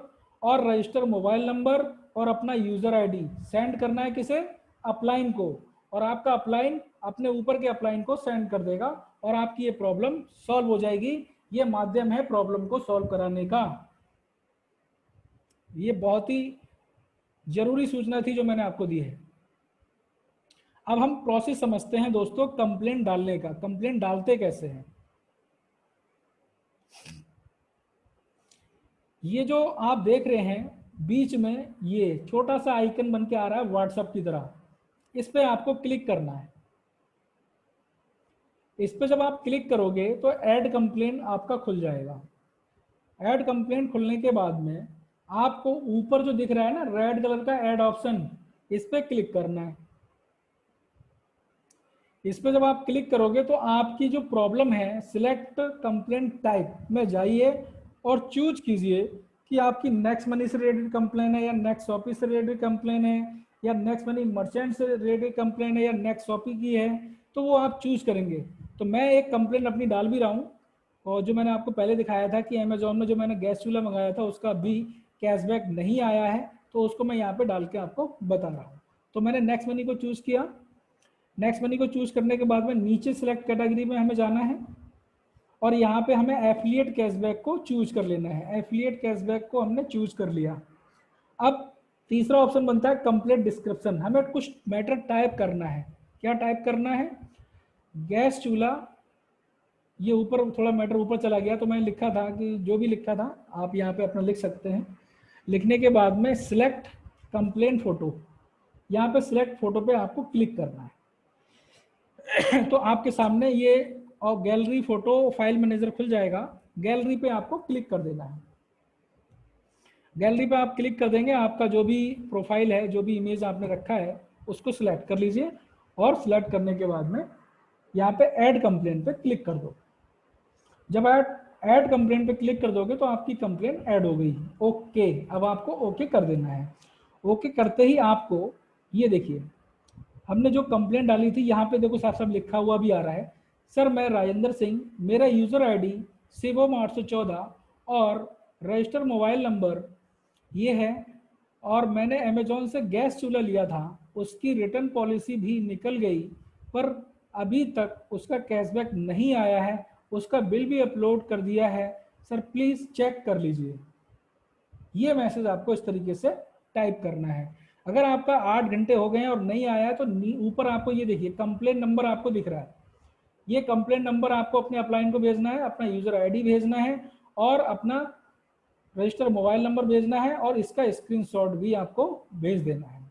और रजिस्टर मोबाइल नंबर और अपना यूजर आईडी सेंड करना है किसे, अपलाइन को। और आपका अपलाइन अपने ऊपर के अपलाइन को सेंड कर देगा और आपकी ये प्रॉब्लम सॉल्व हो जाएगी। ये माध्यम है प्रॉब्लम को सॉल्व कराने का। ये बहुत ही जरूरी सूचना थी जो मैंने आपको दी है। अब हम प्रोसेस समझते हैं दोस्तों कंप्लेंट डालने का। कंप्लेंट डालते कैसे हैं, ये जो आप देख रहे हैं बीच में ये छोटा सा आइकन बन के आ रहा है व्हाट्सएप की तरह, इस पे आपको क्लिक करना है। इस पे जब आप क्लिक करोगे तो ऐड कंप्लेंट आपका खुल जाएगा। ऐड कंप्लेंट खुलने के बाद में आपको ऊपर जो दिख रहा है ना रेड कलर का ऐड ऑप्शन, इस पे क्लिक करना है। इस पे जब आप क्लिक करोगे तो आपकी जो प्रॉब्लम है सिलेक्ट कंप्लेंट टाइप में जाइए और चूज कीजिए कि आपकी नेक्स्ट मनी से रिलेटेड कंप्लेन है या नेक्स्ट शॉपी से रिलेटेड कंप्लेन है या नेक्स्ट मनी मर्चेंट से रिलेटेड कंप्लेन है या नेक्स्ट शॉपी की है, तो वो आप चूज करेंगे। तो मैं एक कंप्लेन अपनी डाल भी रहा हूँ, और जो मैंने आपको पहले दिखाया था कि अमेजोन में जो मैंने गैस चूल्हा मंगाया था उसका भी कैशबैक नहीं आया है, तो उसको मैं यहाँ पे डाल के आपको बता रहा हूँ। तो मैंने नेक्स्ट मनी को चूज किया। नेक्स्ट मनी को चूज करने के बाद में नीचे सिलेक्ट कैटेगरी में हमें जाना है और यहाँ पे हमें एफिलिएट कैशबैक को चूज कर लेना है। एफिलिएट कैशबैक को हमने चूज कर लिया। अब तीसरा ऑप्शन बनता है कंप्लीट डिस्क्रिप्शन। हमें कुछ मैटर टाइप करना है। क्या टाइप करना है? गैस चूल्हा, ये ऊपर थोड़ा मैटर ऊपर चला गया तो मैंने लिखा था कि जो भी लिखा था आप यहाँ पे अपना लिख सकते हैं। लिखने के बाद में सिलेक्ट कंप्लेंट फोटो, यहाँ पे सिलेक्ट फोटो पे आपको क्लिक करना है। तो आपके सामने ये और गैलरी फोटो फाइल मैनेजर खुल जाएगा। गैलरी पे आपको क्लिक कर देना है। गैलरी पे आप क्लिक कर देंगे, आपका जो भी प्रोफाइल है, जो भी इमेज आपने रखा है उसको सिलेक्ट कर लीजिए और सिलेक्ट करने के बाद में यहाँ पे ऐड कंप्लेंट पे क्लिक कर दो। जब ऐड कंप्लेंट पे क्लिक कर दोगे तो आपकी कंप्लेंट ऐड हो गई। ओके, अब आपको ओके कर देना है। ओके करते ही आपको ये देखिए हमने जो कंप्लेंट डाली थी यहाँ पे देखो साफ साफ लिखा हुआ भी आ रहा है, सर मैं राजेंद्र सिंह, मेरा यूजर आईडी शिवम 814 और रजिस्टर मोबाइल नंबर ये है और मैंने अमेजोन से गैस चूल्हा लिया था, उसकी रिटर्न पॉलिसी भी निकल गई पर अभी तक उसका कैशबैक नहीं आया है, उसका बिल भी अपलोड कर दिया है, सर प्लीज चेक कर लीजिए। ये मैसेज आपको इस तरीके से टाइप करना है। अगर आपका 8 घंटे हो गए हैं और नहीं आया है तो ऊपर आपको ये देखिए कंप्लेंट नंबर आपको दिख रहा है। ये कंप्लेंट नंबर आपको अपने अपलाइन को भेजना है, अपना यूजर आईडी भेजना है और अपना रजिस्टर मोबाइल नंबर भेजना है और इसका स्क्रीनशॉट भी आपको भेज देना है।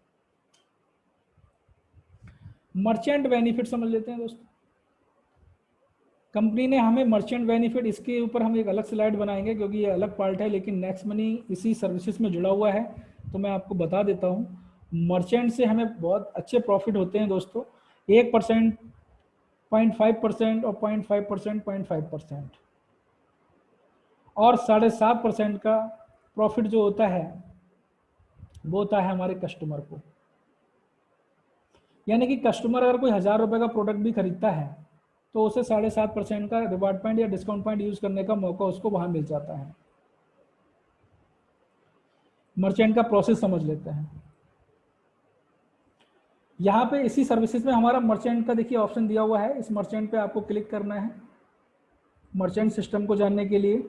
मर्चेंट बेनिफिट समझ लेते हैं दोस्तों। कंपनी ने हमें मर्चेंट बेनिफिट, इसके ऊपर हम एक अलग स्लाइड बनाएंगे क्योंकि ये अलग पार्ट है, लेकिन नेक्स्ट मनी इसी सर्विसेज में जुड़ा हुआ है तो मैं आपको बता देता हूँ। मर्चेंट से हमें बहुत अच्छे प्रॉफिट होते हैं दोस्तों। 1%, 0.5% और 0.5%, 0.5% और 7.5% का प्रॉफिट जो होता है वो होता है हमारे कस्टमर को। यानी कि कस्टमर अगर कोई 1000 रुपये का प्रोडक्ट भी खरीदता है तो उसे 7.5% का रिवार्ड पॉइंट या डिस्काउंट पॉइंट यूज करने का मौका उसको वहां मिल जाता है। मर्चेंट का प्रोसेस समझ लेते हैं। यहाँ पे इसी सर्विसेज में हमारा मर्चेंट का देखिए ऑप्शन दिया हुआ है। इस मर्चेंट पे आपको क्लिक करना है मर्चेंट सिस्टम को जानने के लिए।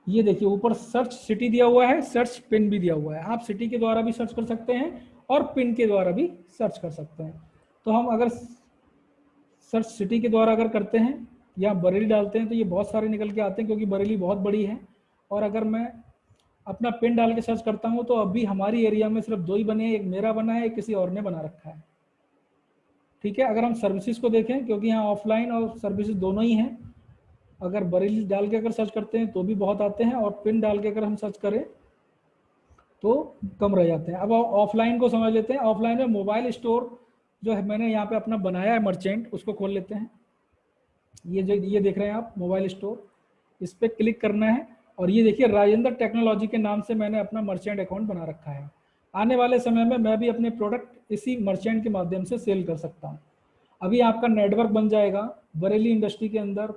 ये देखिए ऊपर सर्च सिटी दिया हुआ है, सर्च पिन भी दिया हुआ है। आप सिटी के द्वारा भी सर्च कर सकते हैं और पिन के द्वारा भी सर्च कर सकते हैं। तो हम अगर सर्च सिटी के द्वारा अगर करते हैं या बरेली डालते हैं तो ये बहुत सारे निकल के आते हैं क्योंकि बरेली बहुत बड़ी है। और अगर मैं अपना पिन डाल के सर्च करता हूँ तो अभी हमारी एरिया में सिर्फ 2 ही बने हैं, एक मेरा बना है, एक किसी और ने बना रखा है। ठीक है, अगर हम सर्विसेज को देखें क्योंकि यहाँ ऑफलाइन और सर्विसेज दोनों ही हैं, अगर बरेली डाल के अगर सर्च करते हैं तो भी बहुत आते हैं और पिन डाल के अगर हम सर्च करें तो कम रह जाते हैं। अब ऑफलाइन को समझ लेते हैं। ऑफलाइन में मोबाइल स्टोर जो है मैंने यहाँ पे अपना बनाया है मर्चेंट, उसको खोल लेते हैं। ये देख रहे हैं आप मोबाइल स्टोर, इस पर क्लिक करना है और ये देखिए राजेंद्र टेक्नोलॉजी के नाम से मैंने अपना मर्चेंट अकाउंट बना रखा है। आने वाले समय में मैं भी अपने प्रोडक्ट इसी मर्चेंट के माध्यम से सेल कर सकता हूँ। अभी आपका नेटवर्क बन जाएगा बरेली इंडस्ट्री के अंदर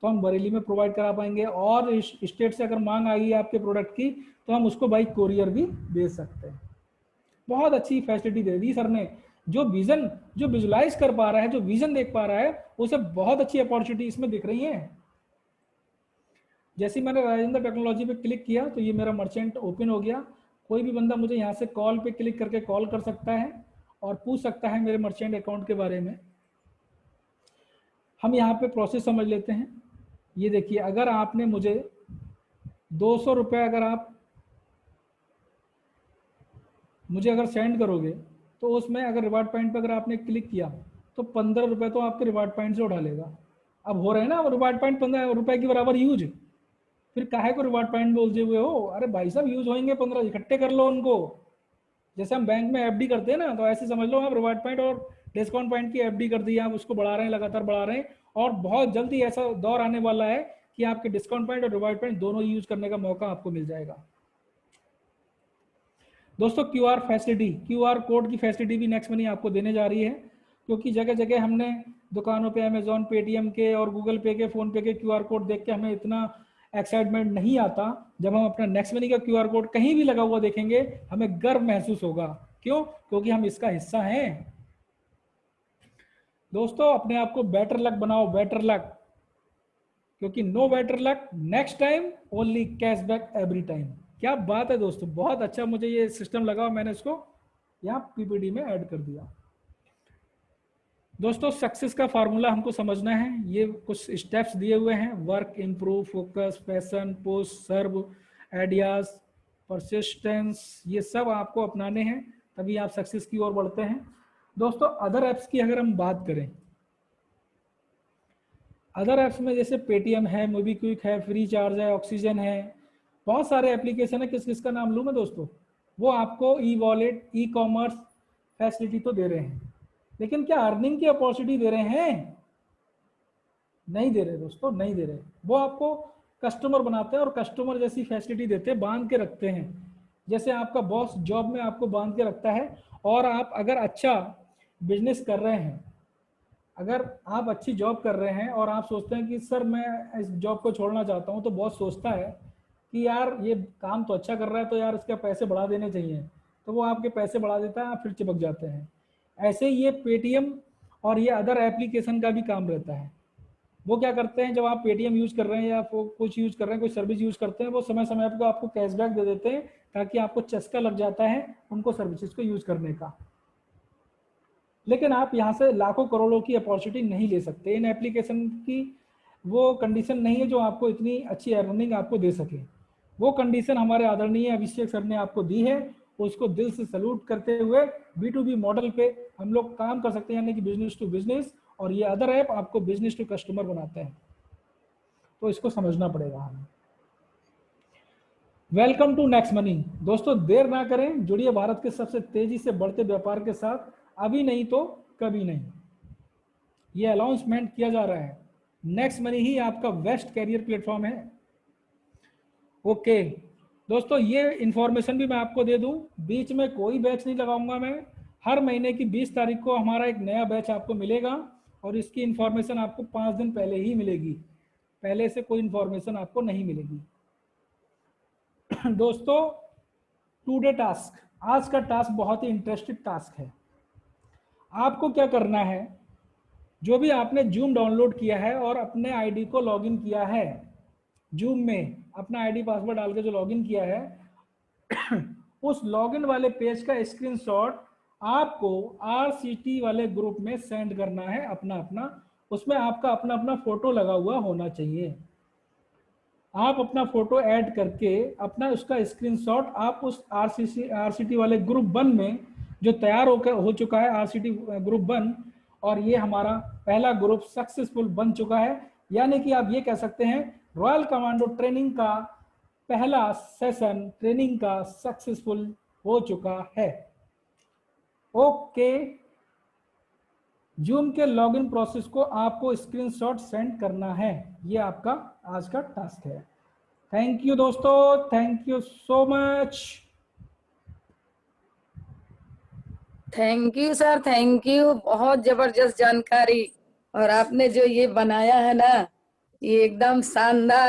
तो हम बरेली में प्रोवाइड करा पाएंगे और इस स्टेट से अगर मांग आ गई है आपके प्रोडक्ट की तो हम उसको बाई कोरियर भी भेज सकते हैं। बहुत अच्छी फैसिलिटी दे दी सर ने। जो विजन, जो विजुलाइज कर पा रहा है, जो विजन देख पा रहा है, उसे बहुत अच्छी अपॉर्चुनिटी इसमें दिख रही है। जैसे मैंने राजेंद्र टेक्नोलॉजी पे क्लिक किया तो ये मेरा मर्चेंट ओपन हो गया। कोई भी बंदा मुझे यहाँ से कॉल पे क्लिक करके कॉल कर सकता है और पूछ सकता है मेरे मर्चेंट अकाउंट के बारे में। हम यहाँ पे प्रोसेस समझ लेते हैं। ये देखिए अगर आपने मुझे 200 रुपये अगर आप मुझे अगर सेंड करोगे तो उसमें अगर रिवार्ड पॉइंट पर अगर आपने क्लिक किया तो 15 रुपये तो आपके रिवार्ड पॉइंट से उठा लेगा। अब हो रहे हैं ना रिवार्ड पॉइंट 15 रुपये के बराबर यूज, फिर काहे को रिवार्ड पॉइंट बोलते हुए हो? अरे भाई साहब यूज होंगे 15, इकट्ठे कर लो उनको। जैसे हम बैंक में एफडी करते हैं ना, तो ऐसे समझ लो आप रिवार्ड पॉइंट और डिस्काउंट पॉइंट की एफडी कर दी, आप उसको बढ़ा रहे हैं, लगातार बढ़ा रहे हैं और बहुत जल्दी ऐसा दौर आने वाला है कि आपके डिस्काउंट पॉइंट और रिवार्ड पॉइंट दोनों यूज करने का मौका आपको मिल जाएगा। दोस्तों क्यूआर फैसिलिटी, क्यूआर कोड की फैसिलिटी भी नेक्स्ट मनी आपको देने जा रही है क्योंकि जगह जगह हमने दुकानों पे अमेजोन, पेटीएम के और गूगल पे के, फोन पे के क्यूआर कोड देख के हमें इतना एक्साइटमेंट नहीं आता। जब हम अपना नेक्स्ट मनी का क्यूआर कोड कहीं भी लगा हुआ देखेंगे हमें गर्व महसूस होगा क्यों? क्योंकि हम इसका हिस्सा हैं। दोस्तों अपने आप को बेटर लक बनाओ, बेटर लक, क्योंकि no better luck next time, only cashback every time. क्या बात है दोस्तों, बहुत अच्छा मुझे ये सिस्टम लगा, मैंने इसको यहाँ पीपीटी में ऐड कर दिया। दोस्तों सक्सेस का फार्मूला हमको समझना है, ये कुछ स्टेप्स दिए हुए हैं, work, improve, focus, passion, push, serve, ideas, persistence, ये सब आपको अपनाने हैं, तभी आप सक्सेस की ओर बढ़ते हैं। दोस्तों अदर ऐप्स की अगर हम बात करें, अदर ऐप्स में जैसे पेटीएम है, मोबीक्विक है, फ्री चार्ज है, ऑक्सीजन है, बहुत सारे एप्लीकेशन है। किस किस का नाम लूँ मैं दोस्तों? वो आपको e wallet, e commerce facility तो दे रहे हैं, लेकिन क्या अर्निंग की अपॉर्चुनिटी दे रहे हैं? नहीं दे रहे दोस्तों, नहीं दे रहे। वो आपको कस्टमर बनाते हैं और कस्टमर जैसी फैसिलिटी देते हैं, बांध के रखते हैं। जैसे आपका बॉस जॉब में आपको बांध के रखता है, और आप अगर अच्छा बिजनेस कर रहे हैं, अगर आप अच्छी जॉब कर रहे हैं और आप सोचते हैं कि सर मैं इस जॉब को छोड़ना चाहता हूं, तो बॉस सोचता है कि यार ये काम तो अच्छा कर रहा है, तो यार इसके पैसे बढ़ा देने चाहिए, तो वो आपके पैसे बढ़ा देता है, आप फिर चिपक जाते हैं। ऐसे ही ये पेटीएम और ये अदर एप्लीकेशन का भी काम रहता है। वो क्या करते हैं, जब आप पेटीएम यूज कर रहे हैं या कुछ यूज कर रहे हैं, कोई सर्विस यूज करते हैं, वो समय समय पर आपको कैशबैक दे देते हैं, ताकि आपको चस्का लग जाता है उनको सर्विसेज को यूज करने का। लेकिन आप यहाँ से लाखों करोड़ों की अपॉर्चुनिटी नहीं ले सकते। इन एप्लीकेशन की वो कंडीशन नहीं है जो आपको इतनी अच्छी अर्निंग आपको दे सके। वो कंडीशन हमारे आदरणीय अभिषेक सर ने आपको दी है, उसको दिल से सल्यूट करते हुए B2B मॉडल पे हम लोग काम कर सकते हैं, यानी कि बिजनेस टू बिजनेस, और ये अदर ऐप आपको बिजनेस टू कस्टमर बनाते हैं, तो इसको समझना पड़ेगा हमें। Welcome to next money. दोस्तों देर ना करें, जुड़िए भारत के सबसे तेजी से बढ़ते व्यापार के साथ, अभी नहीं तो कभी नहीं। ये अनाउंसमेंट किया जा रहा है, नेक्स्ट मनी ही आपका बेस्ट कैरियर प्लेटफॉर्म है। ओके दोस्तों, ये इंफॉर्मेशन भी मैं आपको दे दूं, बीच में कोई बैच नहीं लगाऊंगा मैं। हर महीने की 20 तारीख को हमारा एक नया बैच आपको मिलेगा, और इसकी इंफॉर्मेशन आपको 5 दिन पहले ही मिलेगी, पहले से कोई इंफॉर्मेशन आपको नहीं मिलेगी। दोस्तों टुडे टास्क, आज का टास्क बहुत ही इंटरेस्टिंग टास्क है। आपको क्या करना है, जो भी आपने जूम डाउनलोड किया है और अपने आईडी को लॉगिन किया है, जूम में अपना आईडी पासवर्ड डाल के जो लॉगिन किया है उस लॉगिन वाले पेज का स्क्रीनशॉट आपको आरसीटी वाले ग्रुप में सेंड करना है अपना अपना। उसमें आपका अपना अपना फोटो लगा हुआ होना चाहिए। आप अपना फोटो ऐड करके अपना उसका स्क्रीनशॉट आप उस आरसीटी वाले ग्रुप 1 में, जो तैयार हो चुका है आरसीटी ग्रुप 1, और ये हमारा पहला ग्रुप सक्सेसफुल बन चुका है। यानी कि आप ये कह सकते हैं रॉयल कमांडो ट्रेनिंग का पहला सेशन ट्रेनिंग का सक्सेसफुल हो चुका है। ओके, जूम के लॉगिन प्रोसेस को आपको स्क्रीनशॉट सेंड करना है, ये आपका आज का टास्क है। थैंक यू दोस्तों, thank you so much. Thank you sir, thank you, बहुत जबरदस्त जानकारी। और आपने जो ये बनाया है ना, ये एकदम शानदार।